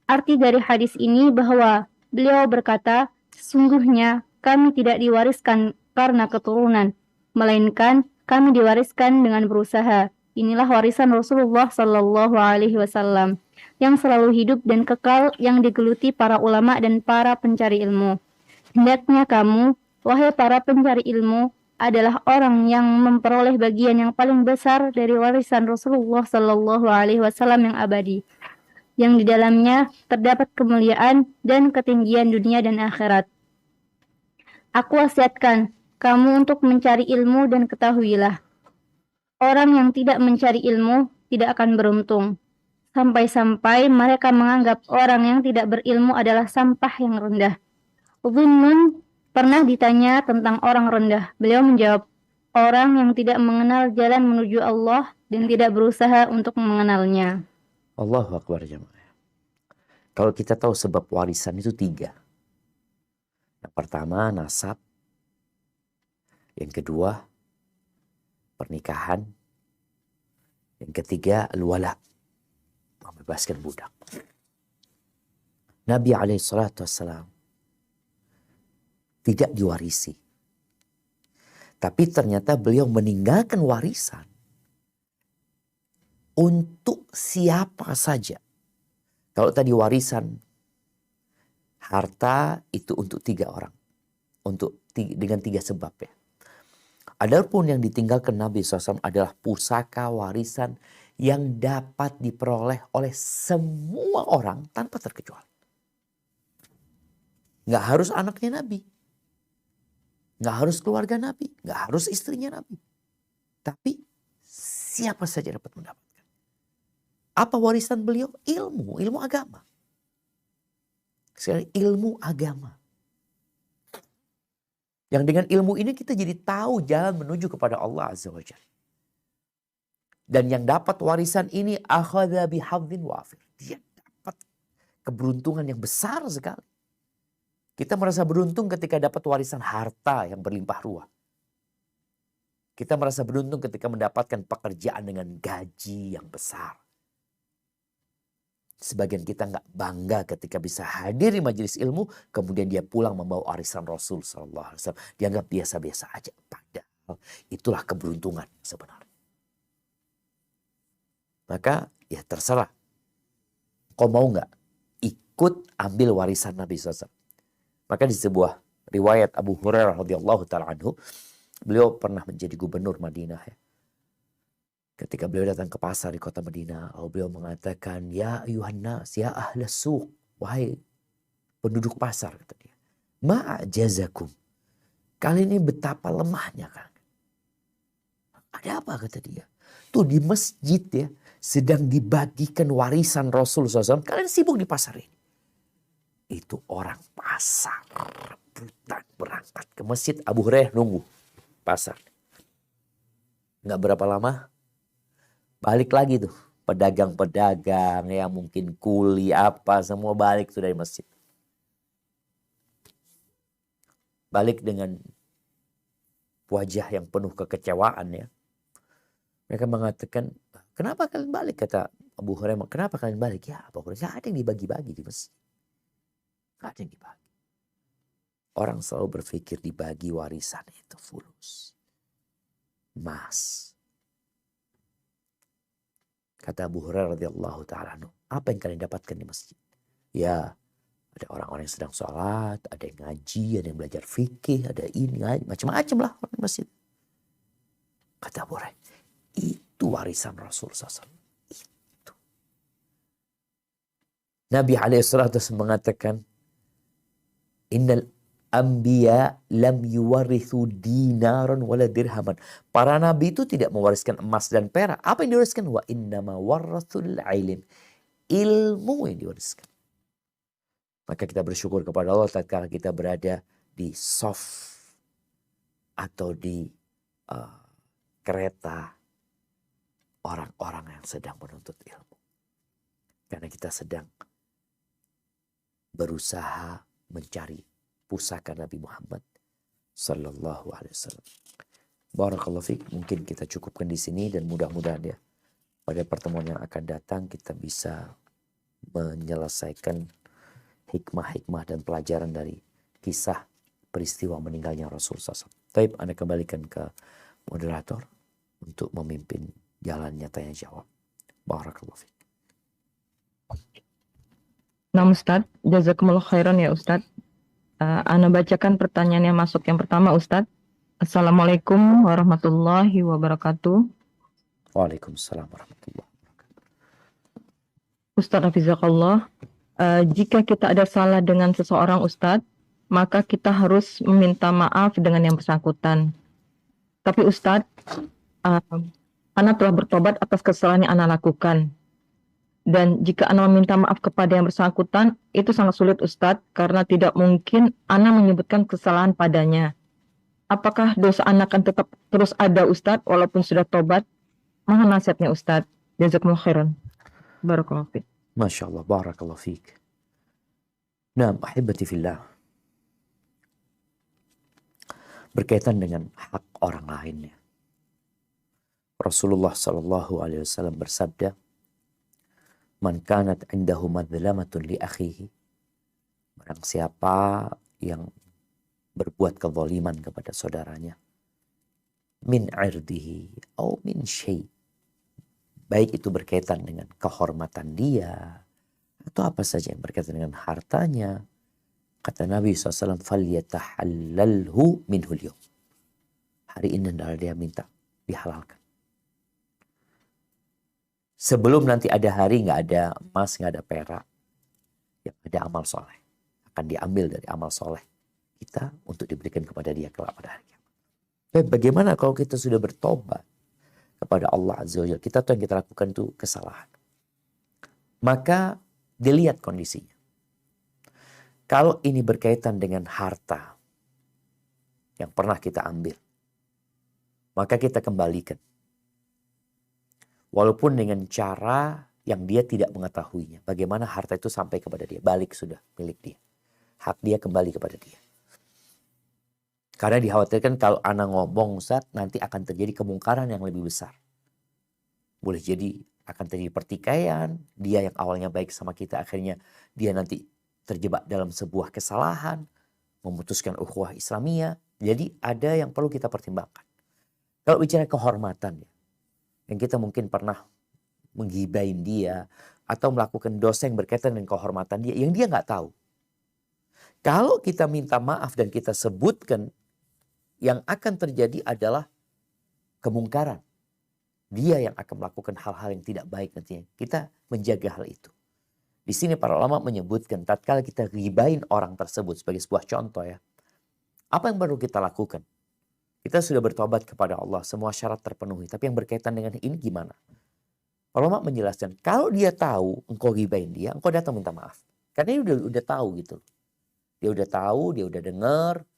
C: Arti dari hadis ini bahwa beliau berkata, sesungguhnya kami tidak diwariskan karena keturunan, melainkan kami diwariskan dengan berusaha. Inilah warisan Rasulullah Shallallahu Alaihi Wasallam yang selalu hidup dan kekal, yang digeluti para ulama dan para pencari ilmu. Hendaknya kamu, wahai para pencari ilmu, adalah orang yang memperoleh bagian yang paling besar dari warisan Rasulullah Shallallahu Alaihi Wasallam yang abadi, yang di dalamnya terdapat kemuliaan dan ketinggian dunia dan akhirat. Aku wasiatkan kamu untuk mencari ilmu dan ketahuilah, orang yang tidak mencari ilmu tidak akan beruntung. Sampai-sampai mereka menganggap orang yang tidak berilmu adalah sampah yang rendah. Dhunnun pernah ditanya tentang orang rendah. Beliau menjawab, orang yang tidak mengenal jalan menuju Allah dan tidak berusaha untuk mengenalnya.
A: Allahu Akbar jemaah. Kalau kita tahu sebab warisan itu 3. Yang pertama nasab. Yang kedua pernikahan. Yang ketiga al-wala, membebaskan budak. Nabi SAW tidak diwarisi. Tapi ternyata beliau meninggalkan warisan untuk siapa saja. Kalau tadi warisan harta itu untuk 3 orang. Dengan 3 sebab ya. Adapun yang ditinggalkan Nabi SAW adalah pusaka warisan yang dapat diperoleh oleh semua orang tanpa terkecuali. Nggak harus anaknya Nabi. Nggak harus keluarga Nabi. Nggak harus istrinya Nabi. Tapi siapa saja dapat mendapatkan. Apa warisan beliau? Ilmu agama. Sekali ilmu agama. Yang dengan ilmu ini kita jadi tahu jalan menuju kepada Allah Azza wa Jalla. Dan yang dapat warisan ini akhadha bihadzin wafir. Dia dapat keberuntungan yang besar sekali. Kita merasa beruntung ketika dapat warisan harta yang berlimpah ruah. Kita merasa beruntung ketika mendapatkan pekerjaan dengan gaji yang besar. Sebagian kita nggak bangga ketika bisa hadir di majelis ilmu, kemudian dia pulang membawa warisan Rasul SAW. Dianggap biasa-biasa aja. Padahal itulah keberuntungan sebenarnya. Maka ya terserah. Kau mau nggak ikut ambil warisan Nabi SAW? Maka di sebuah riwayat Abu Hurairah radhiyallahu taala anhu, beliau pernah menjadi gubernur Madinah ya. Ketika beliau datang ke pasar di kota Madinah, beliau mengatakan, ya ayuhan nas, ya ahlas suq, wahai penduduk pasar, kata dia. Ma'ajazakum. Kali ini betapa lemahnya kan. Ada apa kata dia? Tuh di masjid ya, sedang dibagikan warisan Rasul SAW. Kalian sibuk di pasar ini. Itu orang pasar, rebutan berangkat ke masjid. Abu Hurairah nunggu pasar. Nggak berapa lama, balik lagi tuh pedagang-pedagang yang mungkin kuli apa semua balik tuh dari masjid. Balik dengan wajah yang penuh kekecewaan ya. Mereka mengatakan, kenapa kalian balik? Kata Abu Hurairah, kenapa kalian balik? Ya Abu Hurairah, gak ada yang dibagi-bagi di masjid. Gak ada yang dibagi. Orang selalu berpikir dibagi warisan itu fulus. Emas. Kata Abu Hurairah radhiyallahu ta'ala anhu, apa yang kalian dapatkan di masjid? Ya, ada orang-orang yang sedang sholat, ada yang ngaji, ada yang belajar fikih, ada ini, macam-macam lah orang di masjid. Kata Abu Hurairah, itu warisan Rasul SAW. Itu. Nabi alaihissalatu mengatakan, innal anbiya lam yuwarithu dinaran wala dirhaman. Para nabi itu tidak mewariskan emas dan perak. Apa yang diwariskan? Wa innama warathul ilm. Ilmu yang diwariskan. Maka kita bersyukur kepada Allah tatkala kita berada di soft atau di kereta orang-orang yang sedang menuntut ilmu. Karena kita sedang berusaha mencari pusaka Nabi Muhammad sallallahu alaihi wasallam. Barakallahu fiik. Mungkin kita cukupkan di sini dan mudah-mudahan ya pada pertemuan yang akan datang kita bisa menyelesaikan hikmah-hikmah dan pelajaran dari kisah peristiwa meninggalnya Rasul SAW. Taib, Anda kembalikan ke moderator untuk memimpin jalannya tanya jawab. Barakallahu fiik.
B: Nah Ustadz, jazakumullah khairan ya Ustadz. Ana bacakan pertanyaan yang masuk yang pertama Ustadz. Assalamualaikum warahmatullahi wabarakatuh.
A: Waalaikumsalam warahmatullahi wabarakatuh.
B: Ustadz Hafizakallah, jika kita ada salah dengan seseorang Ustadz, maka kita harus meminta maaf dengan yang bersangkutan. Tapi Ustadz, Ana telah bertobat atas kesalahan yang Ana lakukan. Dan jika Ana meminta maaf kepada yang bersangkutan, itu sangat sulit Ustadz, karena tidak mungkin Ana menyebutkan kesalahan padanya. Apakah dosa Ana akan tetap terus ada Ustadz, walaupun sudah tobat? Mohon nasihatnya Ustadz. Jazakumullah khairan. Barakallahu fiik.
A: Masya Allah, barakallahu fiik. Nah, ahibati fillah. Berkaitan dengan hak orang lainnya. Rasulullah sallallahu alaihi wasallam bersabda, "Man kanat indahu madlamatun li akhihi." Barang siapa yang berbuat kezaliman kepada saudaranya, min irdihi atau min syai', baik itu berkaitan dengan kehormatan dia atau apa saja yang berkaitan dengan hartanya, kata Nabi SAW, "Falyatahallalhu minhul yawm." Hari ini adalah dia minta dihalalkan. Sebelum nanti ada hari nggak ada emas, nggak ada perak, yang ada amal soleh. Akan diambil dari amal soleh kita untuk diberikan kepada dia kelak pada hari kiamat. Bagaimana kalau kita sudah bertobat kepada Allah Azza wa Jalla? Kita tahu yang kita lakukan itu kesalahan. Maka dilihat kondisinya. Kalau ini berkaitan dengan harta yang pernah kita ambil, maka kita kembalikan. Walaupun dengan cara yang dia tidak mengetahuinya. Bagaimana harta itu sampai kepada dia. Balik sudah milik dia. Hak dia kembali kepada dia. Karena dikhawatirkan kalau anak ngomong Ustaz, nanti akan terjadi kemungkaran yang lebih besar. Boleh jadi akan terjadi pertikaian. Dia yang awalnya baik sama kita, akhirnya dia nanti terjebak dalam sebuah kesalahan. Memutuskan ukhuwah Islamiyah. Jadi ada yang perlu kita pertimbangkan. Kalau bicara kehormatan, yang kita mungkin pernah menggibain dia atau melakukan dosa yang berkaitan dengan kehormatan dia yang dia nggak tahu. Kalau kita minta maaf dan kita sebutkan, yang akan terjadi adalah kemungkaran. Dia yang akan melakukan hal-hal yang tidak baik nantinya. Kita menjaga hal itu. Di sini para ulama menyebutkan tatkala kita ghibain orang tersebut sebagai sebuah contoh ya. Apa yang perlu kita lakukan? Kita sudah bertobat kepada Allah, semua syarat terpenuhi. Tapi yang berkaitan dengan ini gimana? Ulama menjelaskan, kalau dia tahu engkau ghibain dia, engkau datang minta maaf. Karena dia udah tahu gitu. Dia udah tahu, dia udah dengar.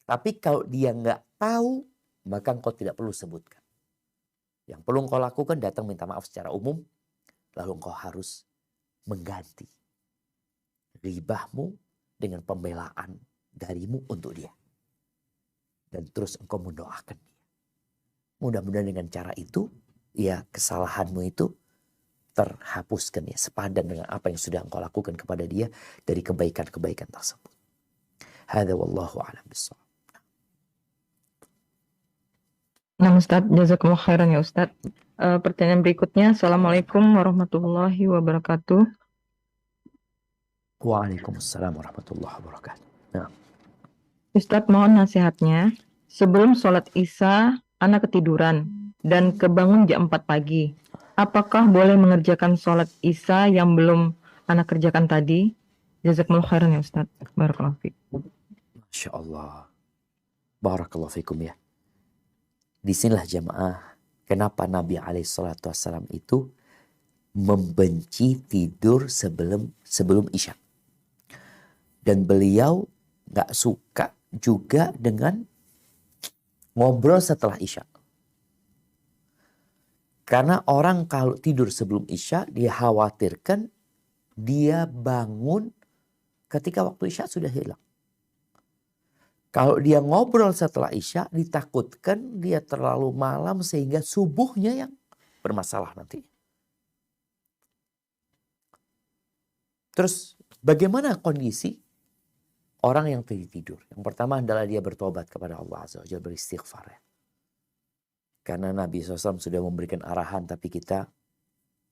A: Tapi kalau dia nggak tahu, maka engkau tidak perlu sebutkan. Yang perlu engkau lakukan, datang minta maaf secara umum. Lalu engkau harus mengganti ghibahmu dengan pembelaan darimu untuk dia. Dan terus engkau mendoakan dia. Mudah-mudahan dengan cara itu, ya kesalahanmu itu terhapuskan ya. Sepadan dengan apa yang sudah engkau lakukan kepada dia dari kebaikan-kebaikan tersebut. Hadza wallahu a'lam bissawab.
B: Nah Ustadz, jazakumullah khairan ya Ustadz. Pertanyaan berikutnya, Assalamualaikum warahmatullahi wabarakatuh.
A: Waalaikumsalam warahmatullahi wabarakatuh. Nah.
B: Ustadz mohon nasihatnya. Sebelum sholat Isya, anak ketiduran dan kebangun jam 4 pagi. Apakah boleh mengerjakan sholat Isya yang belum anak kerjakan tadi? Jazakumullah khairan ya Ustadz. Barakallahu fiik.
A: Masya Allah. Barakallahu fiikum ya. Disinilah jamaah. Kenapa Nabi SAW itu membenci tidur sebelum Isya. Dan beliau gak suka juga dengan ngobrol setelah Isya. Karena orang kalau tidur sebelum Isya, dia khawatirkan dia bangun ketika waktu Isya sudah hilang. Kalau dia ngobrol setelah Isya, ditakutkan dia terlalu malam sehingga subuhnya yang bermasalah nanti. Terus bagaimana kondisi orang yang tidur? Yang pertama adalah dia bertobat kepada Allah Azza wa Jalla, beristighfar ya. Karena Nabi SAW sudah memberikan arahan, tapi kita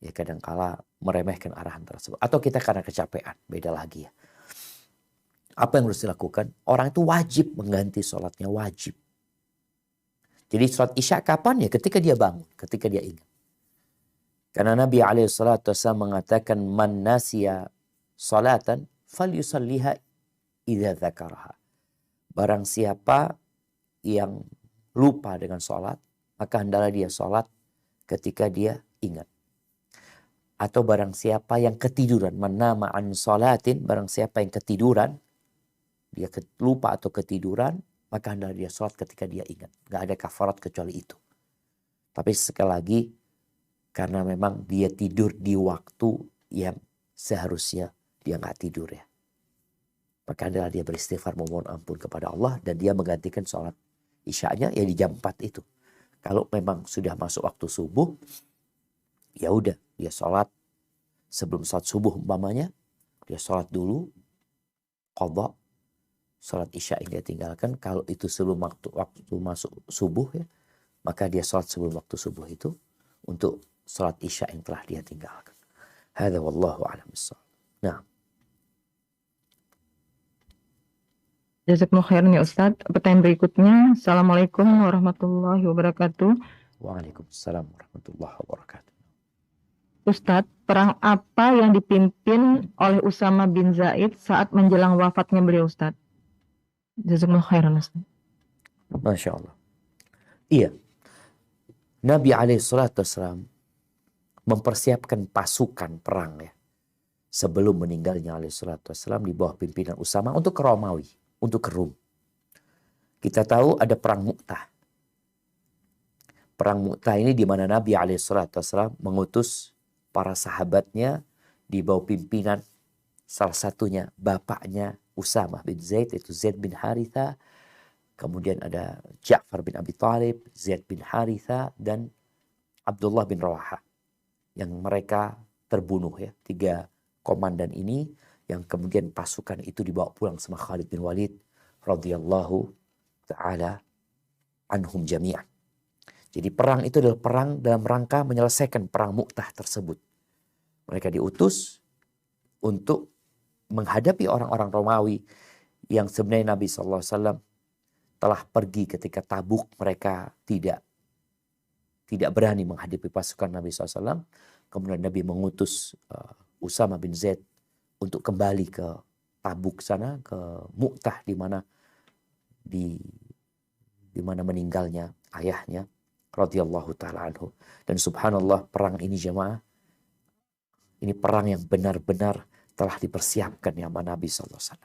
A: ya kadangkala meremehkan arahan tersebut. Atau kita karena kecapean, beda lagi ya. Apa yang harus dilakukan? Orang itu wajib mengganti sholatnya, wajib. Jadi sholat Isya kapan ya? Ketika dia bangun, ketika dia ingat. Karena Nabi SAW mengatakan, man nasiya sholatan fal yusalliha idza dzakaraha. Barang siapa yang lupa dengan sholat, maka hendaklah dia sholat ketika dia ingat. Atau barang siapa yang ketiduran, manama an sholatin, barang siapa yang ketiduran, dia lupa atau ketiduran, maka hendaklah dia sholat ketika dia ingat. Gak ada kafarat kecuali itu. Tapi sekali lagi, karena memang dia tidur di waktu yang seharusnya dia gak tidur ya. Maka hendaklah dia beristighfar memohon ampun kepada Allah dan dia menggantikan sholat isya'nya ya di jam 4 itu. Kalau memang sudah masuk waktu subuh, ya udah dia sholat sebelum sholat subuh umpamanya, dia sholat dulu, qadha, sholat isya yang dia tinggalkan. Kalau itu sebelum waktu masuk subuh ya, maka dia sholat sebelum waktu subuh itu untuk sholat isya yang telah dia tinggalkan. Hadza wallahu a'lam bissawab. Nah,
B: Jazakumullah khairan ya Ustadz. Pertanyaan berikutnya. Assalamualaikum warahmatullahi wabarakatuh.
A: waalaikumsalam warahmatullahi wabarakatuh.
B: Ustadz, perang apa yang dipimpin oleh Usama bin Zaid saat menjelang wafatnya beliau Ustadz? Jazakumullah khairan Ustadz.
A: Masya Allah. Iya. Nabi SAW mempersiapkan pasukan perang ya. Sebelum meninggalnya SAW di bawah pimpinan Usama untuk ke Romawi, untuk ke Rum. Kita tahu ada perang Mu'tah. Perang Mu'tah ini di mana Nabi SAW mengutus para sahabatnya di bawah pimpinan salah satunya bapaknya Usama bin Zaid, yaitu Zaid bin Haritha. Kemudian ada Ja'far bin Abi Thalib, Zaid bin Haritha, dan Abdullah bin Rawaha. Yang mereka terbunuh ya. 3 komandan ini yang kemudian pasukan itu dibawa pulang sama Khalid bin Walid radhiyallahu ta'ala anhum jami'an. Jadi perang itu adalah perang dalam rangka menyelesaikan perang Mu'tah tersebut. Mereka diutus untuk menghadapi orang-orang Romawi yang sebenarnya Nabi SAW telah pergi ketika Tabuk. Mereka tidak berani menghadapi pasukan Nabi SAW. Kemudian Nabi mengutus Usama bin Zaid untuk kembali ke Tabuk sana, ke Mu'tah di mana meninggalnya ayahnya radhiyallahu ta'ala anhu. Dan subhanallah perang ini jemaah, ini perang yang benar-benar telah dipersiapkan ya sama Nabi SAW.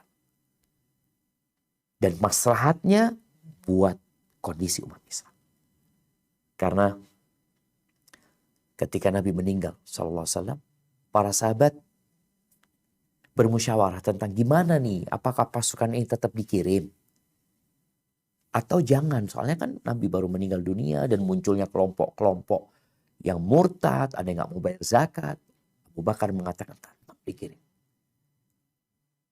A: Dan maslahatnya buat kondisi umat Islam. Karena ketika Nabi meninggal SAW, para sahabat bermusyawarah tentang gimana nih, apakah pasukan ini tetap dikirim atau jangan. Soalnya kan Nabi baru meninggal dunia dan munculnya kelompok-kelompok yang murtad, ada yang gak mau bayar zakat. Abu Bakar mengatakan tetap dikirim.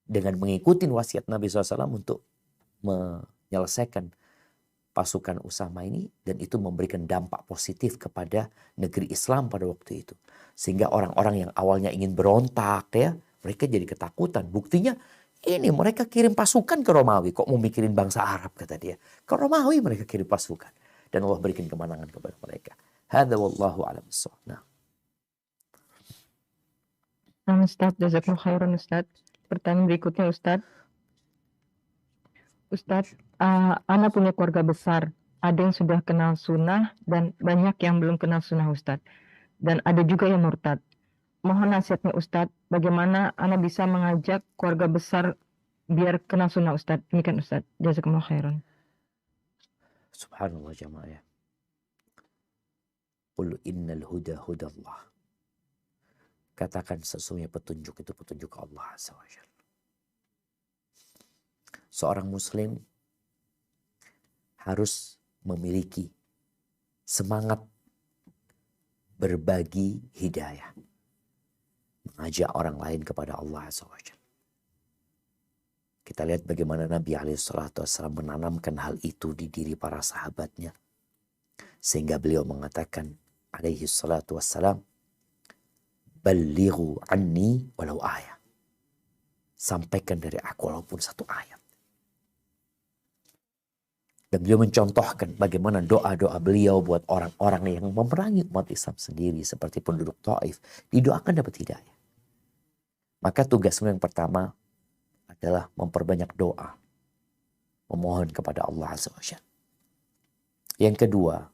A: Dengan mengikuti wasiat Nabi SAW untuk menyelesaikan pasukan Usama ini, dan itu memberikan dampak positif kepada negeri Islam pada waktu itu. Sehingga orang-orang yang awalnya ingin berontak ya, mereka jadi ketakutan. Buktinya ini mereka kirim pasukan ke Romawi. Kok mau mikirin bangsa Arab kata dia. Ke Romawi mereka kirim pasukan. Dan Allah berikan kemenangan kepada mereka. Hadza wallahu a'lam bissawab. Nah.
B: Ustadz, jazakumullah khairan Ustadz. Pertanyaan berikutnya Ustadz. Ustadz, Ana punya keluarga besar. Ada yang sudah kenal sunnah dan banyak yang belum kenal sunnah Ustadz. Dan ada juga yang murtad. Mohon nasihatnya Ustadz, bagaimana Ana bisa mengajak keluarga besar biar kenal sunnah Ustadz. Demikian Ustadz, jazakumullah khairan.
A: Subhanallah jamaah ya. Qul innal huda hudallah. Katakan sesungguhnya petunjuk itu petunjuk Allah Azza wa Jalla. Seorang muslim harus memiliki semangat berbagi hidayah. Mengajak orang lain kepada Allah Azza wa Jalla. Kita lihat bagaimana Nabi SAW menanamkan hal itu di diri para sahabatnya. Sehingga beliau mengatakan alaihi salatu wassalam, balighu anni walau ayat. Sampaikan dari aku walaupun satu ayat. Dan beliau mencontohkan bagaimana doa-doa beliau buat orang-orang yang memerangi umat Islam sendiri. Seperti penduduk Taif. Didoakan dapat hidayah. Maka tugasmu yang pertama adalah memperbanyak doa. Memohon kepada Allah Azza wa Jalla. Yang kedua,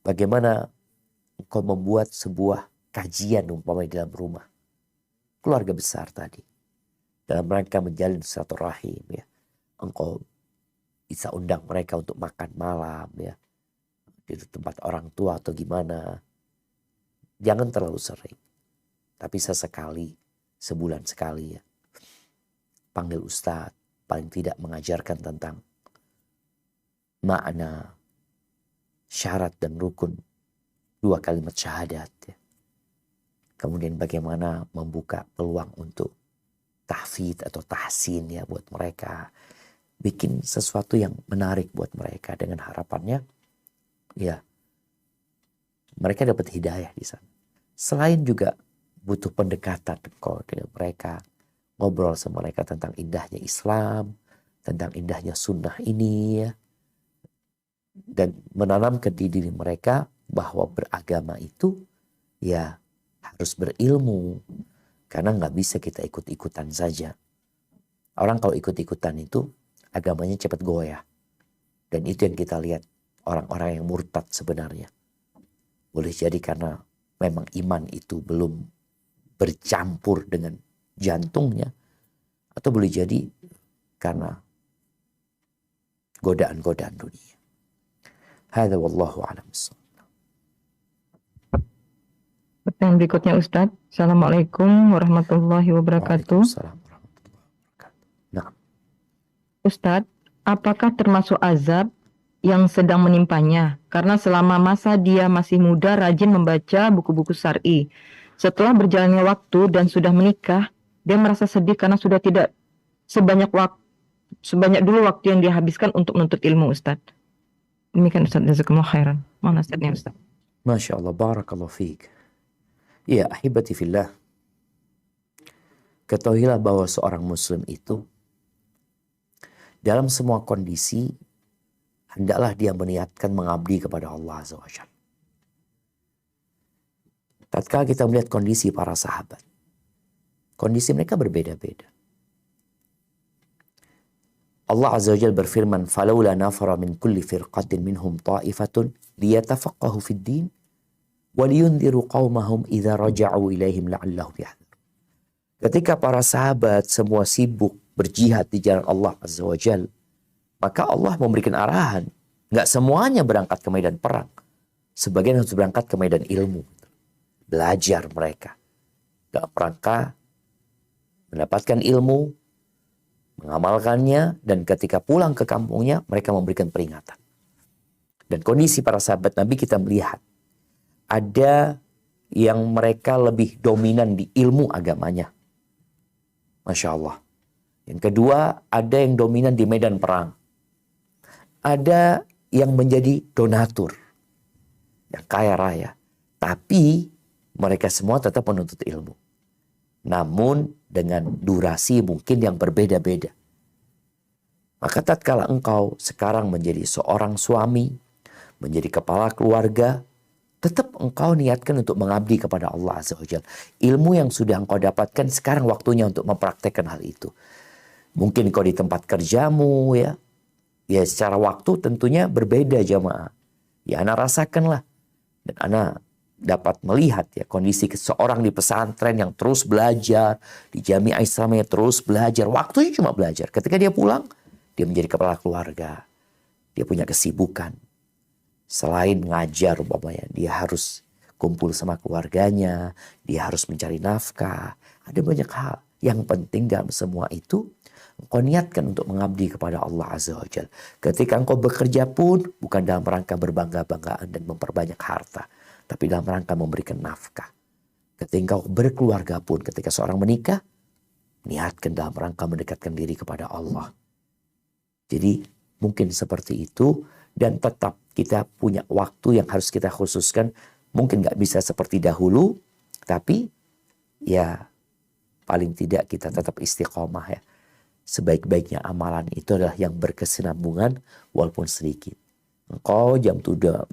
A: bagaimana engkau membuat sebuah kajian umpamanya dalam rumah. Keluarga besar tadi. Dalam rangka menjalin silaturahim ya. Engkau bisa undang mereka untuk makan malam ya. Di tempat orang tua atau gimana. Jangan terlalu sering. Tapi sesekali, sebulan sekali ya. Panggil ustadz, paling tidak mengajarkan tentang makna, syarat dan rukun 2 kalimat syahadat ya. Kemudian bagaimana membuka peluang untuk tahfidz atau tahsin ya buat mereka. Bikin sesuatu yang menarik buat mereka dengan harapannya ya mereka dapat hidayah di sana. Selain juga butuh pendekatan kok dengan mereka. Ngobrol sama mereka tentang indahnya Islam, tentang indahnya sunnah ini ya. Dan menanamkan di diri mereka bahwa beragama itu ya harus berilmu. Karena nggak bisa kita ikut-ikutan saja. Orang kalau ikut-ikutan itu agamanya cepat goyah. Dan itu yang kita lihat orang-orang yang murtad sebenarnya. Boleh jadi karena memang iman itu belum bercampur dengan jantungnya. Atau boleh jadi karena godaan-godaan dunia. Hadza wallahu a'lam.
B: Pertanyaan berikutnya Ustadz. Assalamualaikum warahmatullahi wabarakatuh.
A: Waalaikumsalam warahmatullahi wabarakatuh. Nah,
B: Ustadz, apakah termasuk azab yang sedang menimpanya? Karena selama masa dia masih muda rajin membaca buku-buku syar'i. Setelah berjalannya waktu dan sudah menikah, dia merasa sedih karena sudah tidak sebanyak dulu waktu yang dia habiskan untuk menuntut ilmu, Ustadz. Demikian Ustadz, jazakumullah khairan. Mohon nasihatnya Ustadz.
A: Masya Allah, barakallahu fiik. Ya, ahibati fillah. Ketahuilah bahwa seorang muslim itu dalam semua kondisi hendaklah dia meniatkan mengabdi kepada Allah Azza wa Jalla. Tatkala kita melihat kondisi para sahabat, kondisi mereka berbeda-beda. Allah Azza wa Jalla berfirman, "Falaula nafara min kulli firqatin minhum ta'ifatun liyatafaqahu fid din wa liyundhiru qaumahum idza raja'u ilaihim la'allahum yahdharun." Ketika para sahabat semua sibuk berjihad di jalan Allah Azza wa Jalla, maka Allah memberikan arahan. Enggak semuanya berangkat ke medan perang. Sebagian harus berangkat ke medan ilmu. Belajar mereka dalam rangka mendapatkan ilmu, mengamalkannya, dan ketika pulang ke kampungnya mereka memberikan peringatan. Dan kondisi para sahabat Nabi kita melihat ada yang mereka lebih dominan di ilmu agamanya. Masya Allah. Yang kedua, ada yang dominan di medan perang. Ada yang menjadi donatur, yang kaya raya. Tapi mereka semua tetap menuntut ilmu. Namun dengan durasi mungkin yang berbeda-beda. Maka tatkala engkau sekarang menjadi seorang suami, menjadi kepala keluarga, tetap engkau niatkan untuk mengabdi kepada Allah Azza wa Jalla. Ilmu yang sudah engkau dapatkan sekarang waktunya untuk mempraktekkan hal itu. Mungkin engkau di tempat kerjamu ya. Ya secara waktu tentunya berbeda jamaah. Ya ana rasakanlah. Dan ana dapat melihat ya kondisi seorang di pesantren yang terus belajar, di Jamiah Islamiyah terus belajar, waktunya cuma belajar. Ketika dia pulang, dia menjadi kepala keluarga. Dia punya kesibukan. Selain ngajar umpamanya, dia harus kumpul sama keluarganya, dia harus mencari nafkah. Ada banyak hal. Yang penting dalam semua itu, engkau niatkan untuk mengabdi kepada Allah Azza wa Jalla. Ketika engkau bekerja pun, bukan dalam rangka berbangga-banggaan dan memperbanyak harta, tapi dalam rangka memberikan nafkah. Ketika engkau berkeluarga pun, ketika seorang menikah, niatkan dalam rangka mendekatkan diri kepada Allah. Jadi mungkin seperti itu, dan tetap kita punya waktu yang harus kita khususkan. Mungkin gak bisa seperti dahulu, tapi ya paling tidak kita tetap istiqomah ya. Sebaik-baiknya amalan itu adalah yang berkesinambungan walaupun sedikit. Engkau jam 7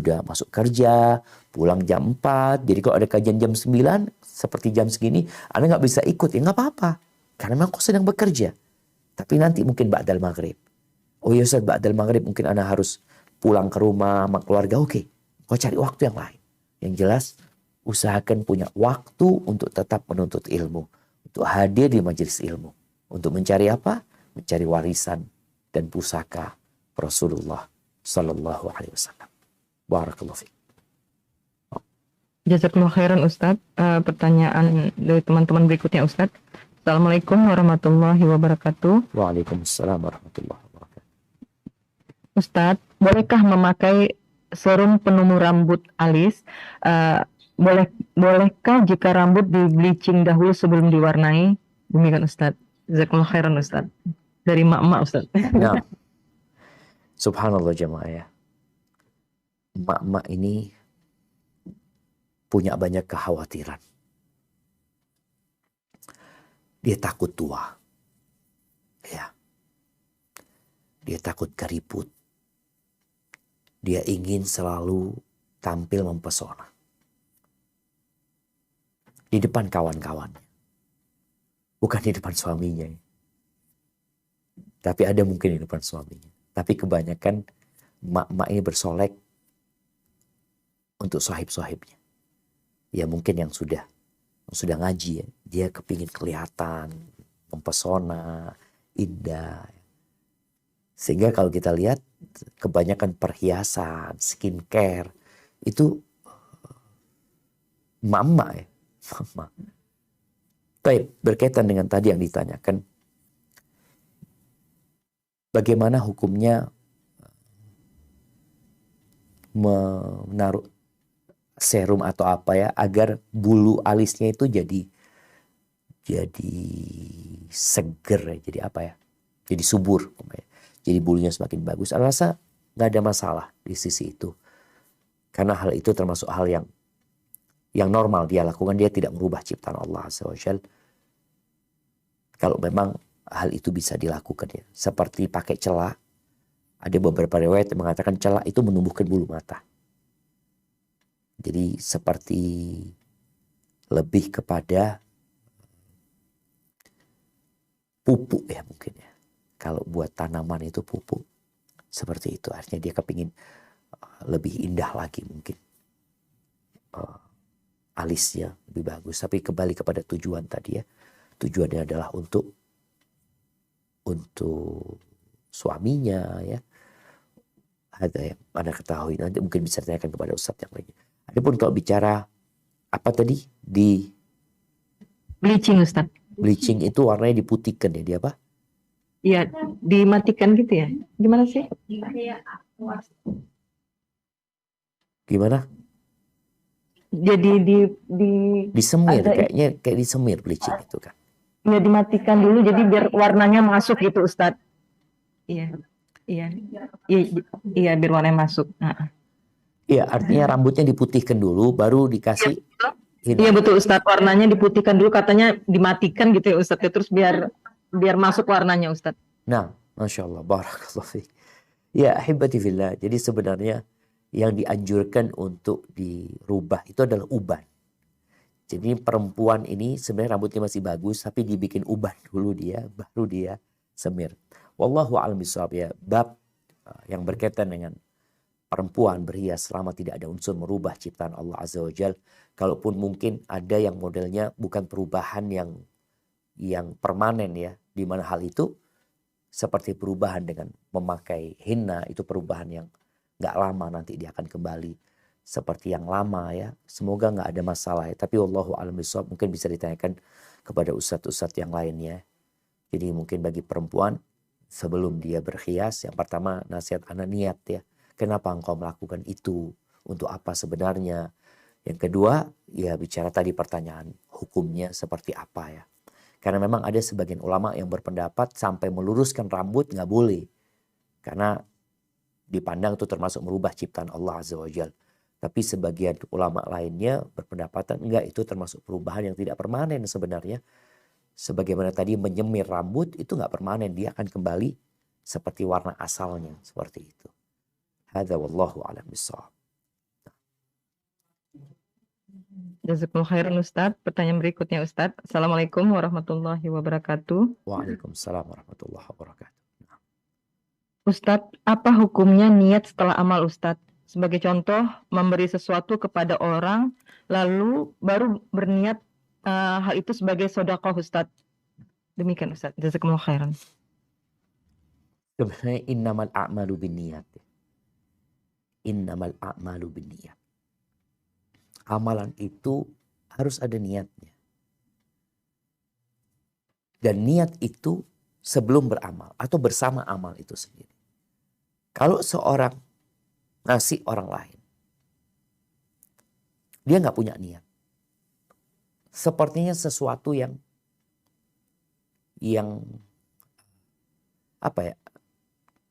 A: udah masuk kerja, pulang jam 4. Jadi kalau ada kajian jam 9, seperti jam segini, Anda nggak bisa ikut, ya nggak apa-apa. Karena memang kau sedang bekerja. Tapi nanti mungkin ba'dal maghrib. Oh ya Ustaz, ba'dal maghrib mungkin ana harus pulang ke rumah sama keluarga. Oke, kau cari waktu yang lain. Yang jelas, usahakan punya waktu untuk tetap menuntut ilmu. Untuk hadir di majelis ilmu. Untuk mencari apa? Mencari warisan dan pusaka Rasulullah Sallallahu Alaihi Wasallam. Barakallahu fiik.
B: Jazakumullah khairan Ustadz. Pertanyaan dari teman-teman berikutnya Ustadz. Assalamualaikum warahmatullahi wabarakatuh.
A: Waalaikumsalam warahmatullahi wabarakatuh.
B: Ustadz, bolehkah memakai serum penumbuh rambut alis? Bolehkah jika rambut di bleaching dahulu sebelum diwarnai? Demikian Ustadz. Jazakumullah khairan Ustadz. Dari mak-mak Ustadz.
A: Nah, subhanallah jemaah ya. Mak-mak ini punya banyak kekhawatiran. Dia takut tua. Ya. Dia takut keriput. Dia ingin selalu tampil mempesona. Di depan kawan-kawan. Bukan di depan suaminya. Tapi ada mungkin di depan suaminya. Tapi kebanyakan mak-mak ini bersolek untuk sahib-sahibnya. Ya mungkin yang sudah ngaji ya. Dia kepingin kelihatan, mempesona, indah. Sehingga kalau kita lihat kebanyakan perhiasan, skincare itu emak-emak ya. Baik, berkaitan dengan tadi yang ditanyakan. Bagaimana hukumnya menaruh serum atau apa ya agar bulu alisnya itu jadi seger ya, jadi apa ya? Jadi subur, jadi bulunya semakin bagus. Saya rasa nggak ada masalah di sisi itu, karena hal itu termasuk hal yang normal dia lakukan. Dia tidak merubah ciptaan Allah Azza wa Jalla. Kalau memang hal itu bisa dilakukan ya, seperti pakai celak. Ada beberapa riwayat yang mengatakan celak itu menumbuhkan bulu mata. Jadi seperti lebih kepada pupuk ya mungkin ya. Kalau buat tanaman itu pupuk. Seperti itu. Artinya dia kepingin lebih indah lagi mungkin. Alisnya lebih bagus. Tapi kembali kepada tujuan tadi ya. Tujuannya adalah untuk suaminya ya. Ada yang Anda ketahui. Nanti mungkin bisa tanyakan kepada Ustadz yang lainnya. Adapun kalau bicara apa tadi di
B: Bleaching Ustadz.
A: bleaching itu warnanya diputihkan ya, dia apa?
B: Iya, dimatikan gitu ya. Gimana sih?
A: Gimana?
B: Jadi
A: Disemir
B: ada-
A: kayaknya, kayak disemir bleaching itu kan.
B: ya dimatikan dulu jadi biar warnanya masuk gitu Ustadz. Iya. Iya. Iya, biar warnanya masuk. Nah.
A: Iya, artinya rambutnya diputihkan dulu baru dikasih ini.
B: Iya betul Ustadz, warnanya diputihkan dulu, katanya dimatikan gitu ya Ustadz, ya, terus biar masuk warnanya Ustadz.
A: Nah, Masya Allah, barakallahu fiik. Ya, ahibati fillah. Jadi sebenarnya yang dianjurkan untuk dirubah itu adalah uban. Jadi perempuan ini sebenarnya rambutnya masih bagus, tapi dibikin uban dulu dia, baru dia semir. Wallahu a'lam bishawab ya. Bab yang berkaitan dengan perempuan berhias selama tidak ada unsur merubah ciptaan Allah Azza wa Jal. Kalaupun mungkin ada yang modelnya bukan perubahan yang permanen ya. Di mana hal itu seperti perubahan dengan memakai henna, itu perubahan yang gak lama, nanti dia akan kembali seperti yang lama ya. Semoga gak ada masalah ya. Tapi wallahu a'lam bishawab, mungkin bisa ditanyakan kepada ustadz-ustadz yang lainnya. Jadi mungkin bagi perempuan sebelum dia berhias, yang pertama nasihat ana niat ya. Kenapa engkau melakukan itu? Untuk apa sebenarnya? Yang kedua, ya bicara tadi pertanyaan hukumnya seperti apa ya. Karena memang ada sebagian ulama yang berpendapat sampai meluruskan rambut nggak boleh. Karena dipandang itu termasuk merubah ciptaan Allah Azza wa Jal. Tapi sebagian ulama lainnya berpendapatan enggak, itu termasuk perubahan yang tidak permanen sebenarnya. Sebagaimana tadi menyemir rambut itu nggak permanen. Dia akan kembali seperti warna asalnya. Seperti itu. Hadza wallahu a'lam bishawab.
B: Jazakumullah khairan Ustadz. Pertanyaan berikutnya Ustadz. Assalamualaikum warahmatullahi wabarakatuh.
A: Waalaikumsalam warahmatullahi wabarakatuh.
B: Ustadz, apa hukumnya niat setelah amal Ustadz? Sebagai contoh, memberi sesuatu kepada orang, lalu baru berniat hal itu sebagai sedekah Ustadz. Demikian Ustadz. Jazakumullah khairan.
A: Sebenarnya innamal a'malu binniyat. Innamal a'malu binniyat. Amalan itu harus ada niatnya. Dan niat itu sebelum beramal atau bersama amal itu sendiri. Kalau seorang ngasih orang lain, dia nggak punya niat. Sepertinya sesuatu yang apa ya?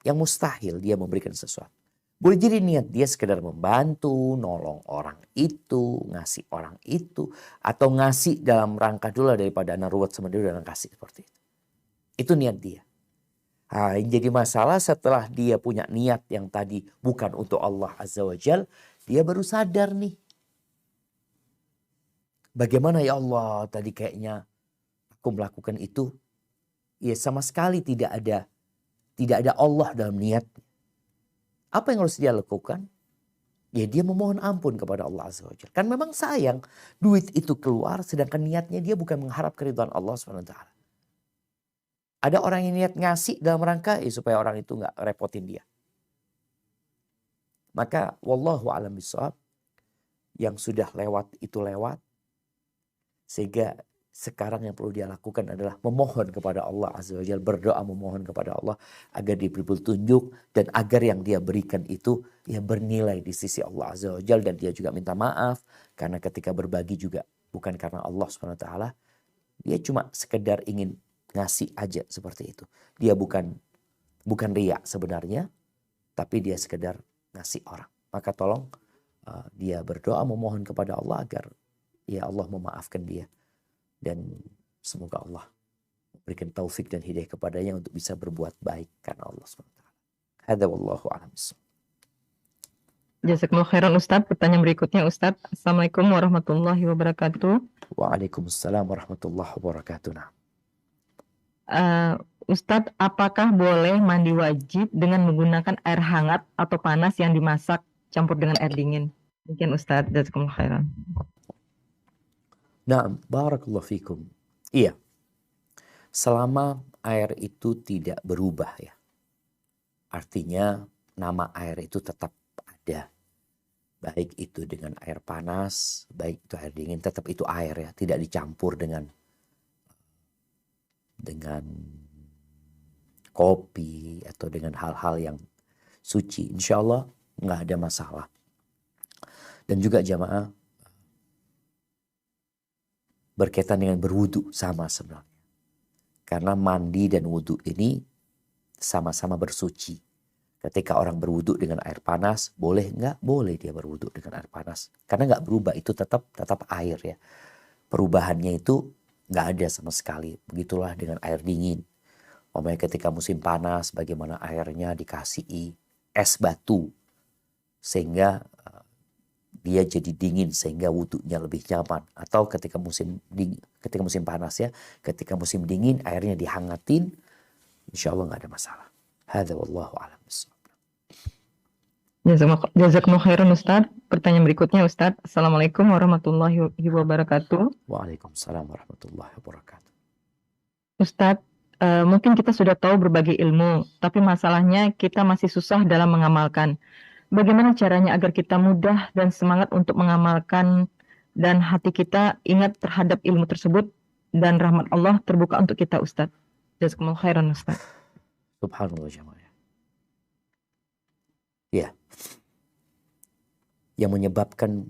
A: Yang mustahil dia memberikan sesuatu. Boleh jadi niat dia sekedar membantu, nolong orang itu, ngasih orang itu, atau ngasih dalam rangka dulu daripada anak ruwet sama dia udah kasih seperti itu. Itu niat dia. Nah, yang jadi masalah setelah dia punya niat yang tadi bukan untuk Allah Azza wa Jal, dia baru sadar nih. Bagaimana ya Allah tadi kayaknya aku melakukan itu. Ya sama sekali tidak ada Allah dalam niat. Apa yang harus dia lakukan? Ya dia memohon ampun kepada Allah Azza wa Jalla. Kan memang sayang duit itu keluar sedangkan niatnya dia bukan mengharap keridhaan Allah SWT. Ada orang yang niat ngasih dalam rangka supaya orang itu nggak repotin dia. Maka wallahu a'lam bishawab, yang sudah lewat itu lewat. Sehingga sekarang yang perlu dia lakukan adalah memohon kepada Allah Azza wa Jalla, berdoa memohon kepada Allah agar diberi petunjuk dan agar yang dia berikan itu ya bernilai di sisi Allah Azza wa Jalla, dan dia juga minta maaf karena ketika berbagi juga bukan karena Allah SWT, dia cuma sekedar ingin ngasih aja seperti itu. Dia bukan riya sebenarnya, tapi dia sekedar ngasih orang. Maka tolong dia berdoa memohon kepada Allah agar ya Allah memaafkan dia. Dan semoga Allah memberikan taufik dan hidayah kepadanya untuk bisa berbuat baik karena Allah SWT. Hadza wallahu a'lam bishawab.
B: Jazakumullah khairan Ustadz. Pertanyaan berikutnya Ustadz. Assalamualaikum warahmatullahi wabarakatuh.
A: Waalaikumsalam warahmatullahi wabarakatuh.
B: Ustadz, apakah boleh mandi wajib dengan menggunakan air hangat atau panas yang dimasak campur dengan air dingin? Demikian Ustadz. Jazakumullah khairan.
A: Nah, barakallahu fikum. Iya. Selama air itu tidak berubah ya. Artinya nama air itu tetap ada. Baik itu dengan air panas, baik itu air dingin, tetap itu air ya. Tidak dicampur dengan kopi atau dengan hal-hal yang suci. Insya Allah nggak ada masalah. Dan juga jamaah, berkaitan dengan berwudu sama sebenarnya. Karena mandi dan wudu ini sama-sama bersuci. Ketika orang berwudu dengan air panas, boleh nggak? Boleh dia berwudu dengan air panas. Karena nggak berubah, itu tetap air ya. Perubahannya itu nggak ada sama sekali. Begitulah dengan air dingin. Umpamanya ketika musim panas, bagaimana airnya dikasih es batu. Sehingga dia jadi dingin sehingga wudunya lebih nyaman. Atau ketika musim panas ya, ketika musim dingin airnya dihangatin, insya Allah nggak ada masalah. Hadza wallahu a'lam bishawab.
B: Jazakumullah khairan Ustadz. Pertanyaan berikutnya Ustadz. Assalamualaikum warahmatullahi wabarakatuh.
A: Waalaikumsalam warahmatullahi wabarakatuh.
B: Ustadz, mungkin kita sudah tahu berbagai ilmu, tapi masalahnya kita masih susah dalam mengamalkan. Bagaimana caranya agar kita mudah dan semangat untuk mengamalkan dan hati kita ingat terhadap ilmu tersebut dan rahmat Allah terbuka untuk kita Ustadz. Jazakumullah khairan Ustadz.
A: Subhanallah jamaah. Ya. Yang menyebabkan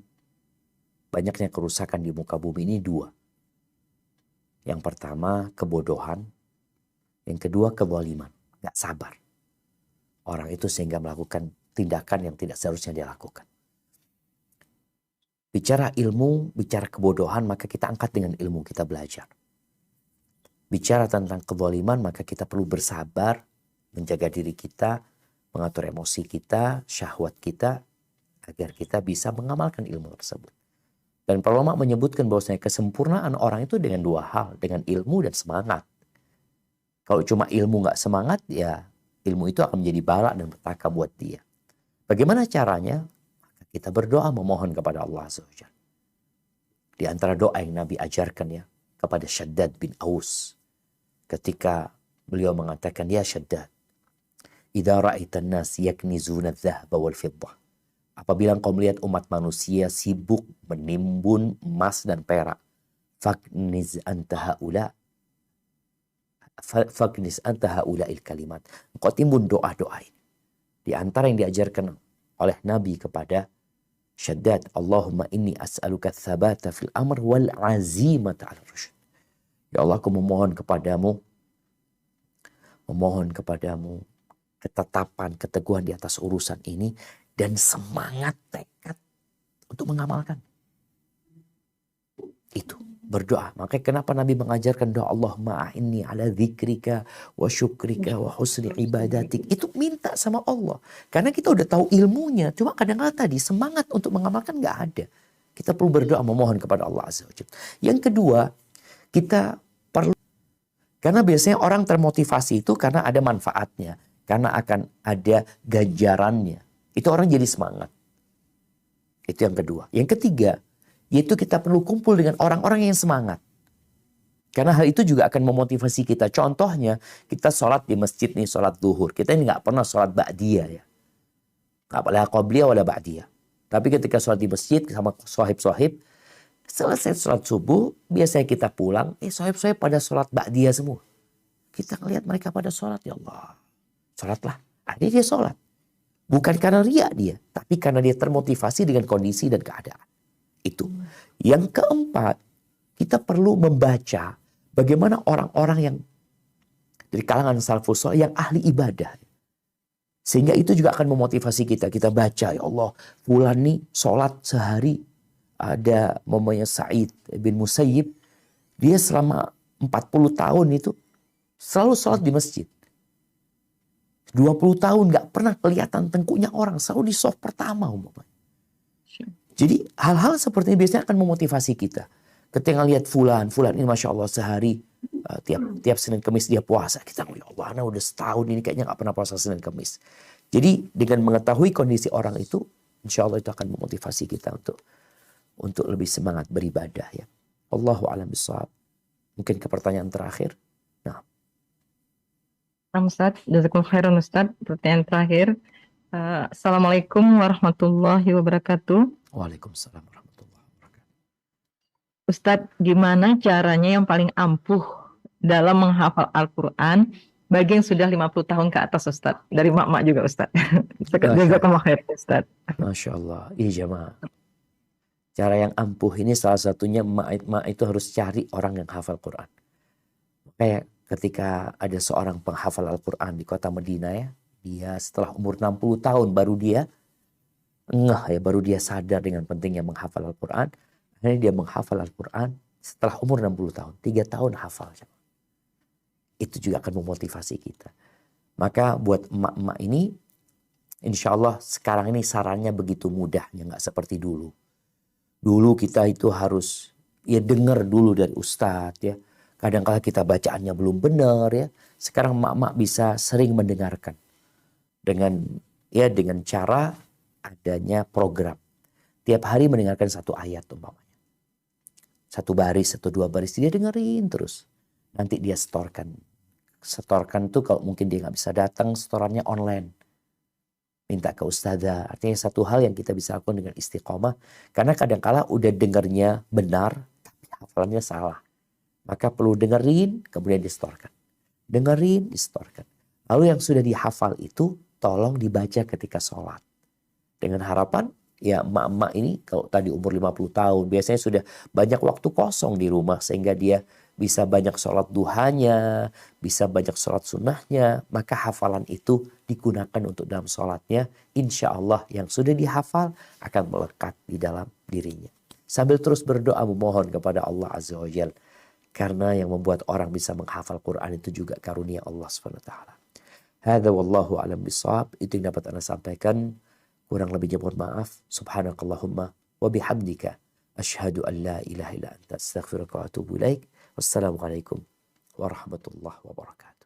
A: banyaknya kerusakan di muka bumi ini dua. Yang pertama kebodohan. Yang kedua kezaliman. Gak sabar. Orang itu sehingga melakukan tindakan yang tidak seharusnya dia lakukan. Bicara ilmu, bicara kebodohan, maka kita angkat dengan ilmu, kita belajar. Bicara tentang kezaliman, maka kita perlu bersabar, menjaga diri kita, mengatur emosi kita, syahwat kita, agar kita bisa mengamalkan ilmu tersebut. Dan para ulama menyebutkan bahwasanya kesempurnaan orang itu dengan dua hal, dengan ilmu dan semangat. Kalau cuma ilmu nggak semangat, ya ilmu itu akan menjadi bala dan petaka buat dia. Bagaimana caranya? Kita berdoa memohon kepada Allah Azza wa Jalla. Di antara doa yang Nabi ajarkan ya kepada Shaddad bin Aus, ketika beliau mengatakan, ya Shaddad, idza ra'aitan nas yaknizuna adh-dhahaba wal fiddah. Apabila engkau melihat umat manusia sibuk menimbun emas dan perak, fakniz anta haula'il kalimat. Engkau timbun doa-doa ini. Di antara yang diajarkan oleh Nabi kepada Shaddad, Allahumma inni as'aluka tsabata fil amr wal azimata 'ala rusyd. Ya Allah, aku memohon kepadamu ketetapan, keteguhan di atas urusan ini dan semangat tekad untuk mengamalkan. Itu berdoa. Makanya kenapa Nabi mengajarkan doa Allahumma a'inni ala dzikrika wa syukrika wa husni ibadatik. Itu minta sama Allah. Karena kita udah tahu ilmunya. Cuma kadang-kadang tadi semangat untuk mengamalkan nggak ada. Kita perlu berdoa memohon kepada Allah Azza wa Jalla. Yang kedua, kita perlu, karena biasanya orang termotivasi itu karena ada manfaatnya. Karena akan ada ganjarannya. Itu orang jadi semangat. Itu yang kedua. Yang ketiga, yaitu kita perlu kumpul dengan orang-orang yang semangat. Karena hal itu juga akan memotivasi kita. Contohnya, kita sholat di masjid nih, sholat duhur. Kita ini nggak pernah sholat ba'diyah ya. Nggak pernah qobliyah wala ba'diyah. Tapi ketika sholat di masjid sama sohib-sohib, selesai sholat subuh, biasanya kita pulang, sohib-sohib pada sholat ba'diyah semua. Kita ngelihat mereka pada sholat, ya Allah. Sholatlah. Akhirnya dia sholat. Bukan karena riya dia, tapi karena dia termotivasi dengan kondisi dan keadaan. Itu. Yang keempat, kita perlu membaca bagaimana orang-orang yang dari kalangan salafus shalih yang ahli ibadah. Sehingga itu juga akan memotivasi kita. Kita baca, ya Allah, fulan nih sholat sehari. Ada mamanya Sa'id bin Musayyib. Dia selama 40 tahun itu selalu sholat di masjid. 20 tahun gak pernah kelihatan tengkuknya orang. Selalu di soft pertama umpamanya. Jadi hal-hal seperti ini biasanya akan memotivasi kita. Ketika lihat fulan ini Masya Allah sehari tiap Senin Kemis dia puasa. Kita ngomong, ya Allah, nah udah setahun ini kayaknya gak pernah puasa Senin Kemis. Jadi dengan mengetahui kondisi orang itu, insya Allah itu akan memotivasi kita untuk lebih semangat beribadah ya. Allahu a'lam bishawab. Mungkin ke pertanyaan terakhir. Nah.
B: Ustaz, jazakumullah khairan Ustaz. Pertanyaan terakhir. Assalamualaikum warahmatullahi wabarakatuh.
A: Waalaikumsalam warahmatullahi wabarakatuh.
B: Ustaz, gimana caranya yang paling ampuh dalam menghafal Al-Quran bagi yang sudah 50 tahun ke atas Ustaz? Dari mak-mak juga Ustaz. Jazakumullah khairan Ustaz.
A: Masya Allah. Iya jemaah. Cara yang ampuh ini salah satunya mak itu harus cari orang yang hafal Quran. Kayak ketika ada seorang penghafal Al-Quran di kota Madinah ya. Dia setelah umur 60 tahun baru dia baru dia sadar dengan pentingnya menghafal Al-Quran. Akhirnya dia menghafal Al-Quran setelah umur 60 tahun. 3 tahun hafal. Itu juga akan memotivasi kita. Maka buat emak-emak ini, insya Allah sekarang ini sarannya begitu mudahnya. Nggak seperti dulu. Dulu kita itu harus ya dengar dulu dari ustadz ya. Kadang-kala kita bacaannya belum benar ya. Sekarang emak-emak bisa sering mendengarkan. Dengan cara adanya program. Tiap hari mendengarkan satu ayat umpamanya. Satu baris, atau 2 baris. Dia dengerin terus. Nanti dia setorkan. Setorkan tuh kalau mungkin dia nggak bisa datang, setorannya online. Minta ke ustazah. Artinya satu hal yang kita bisa lakukan dengan istiqomah. Karena kadang-kala udah dengarnya benar, tapi hafalannya salah. Maka perlu dengerin, kemudian disetorkan. Dengerin, disetorkan. Lalu yang sudah dihafal itu, tolong dibaca ketika sholat. Dengan harapan, ya emak-emak ini kalau tadi umur 50 tahun, biasanya sudah banyak waktu kosong di rumah. Sehingga dia bisa banyak sholat duhanya, bisa banyak sholat sunnahnya. Maka hafalan itu digunakan untuk dalam sholatnya. Insya Allah yang sudah dihafal akan melekat di dalam dirinya. Sambil terus berdoa memohon kepada Allah Azza wa Jalla. Karena yang membuat orang bisa menghafal Quran itu juga karunia Allah SWT. Hadza wallahu a'lam bishawab. Itu yang dapat Anda sampaikan. Kurang lebihnya mohon maaf. Subhanakallahumma wa bihamdika Asyhadu an la ilaha illa anta astaghfiruka wa atubu ilaik. Wassalamualaikum warahmatullahi wabarakatuh.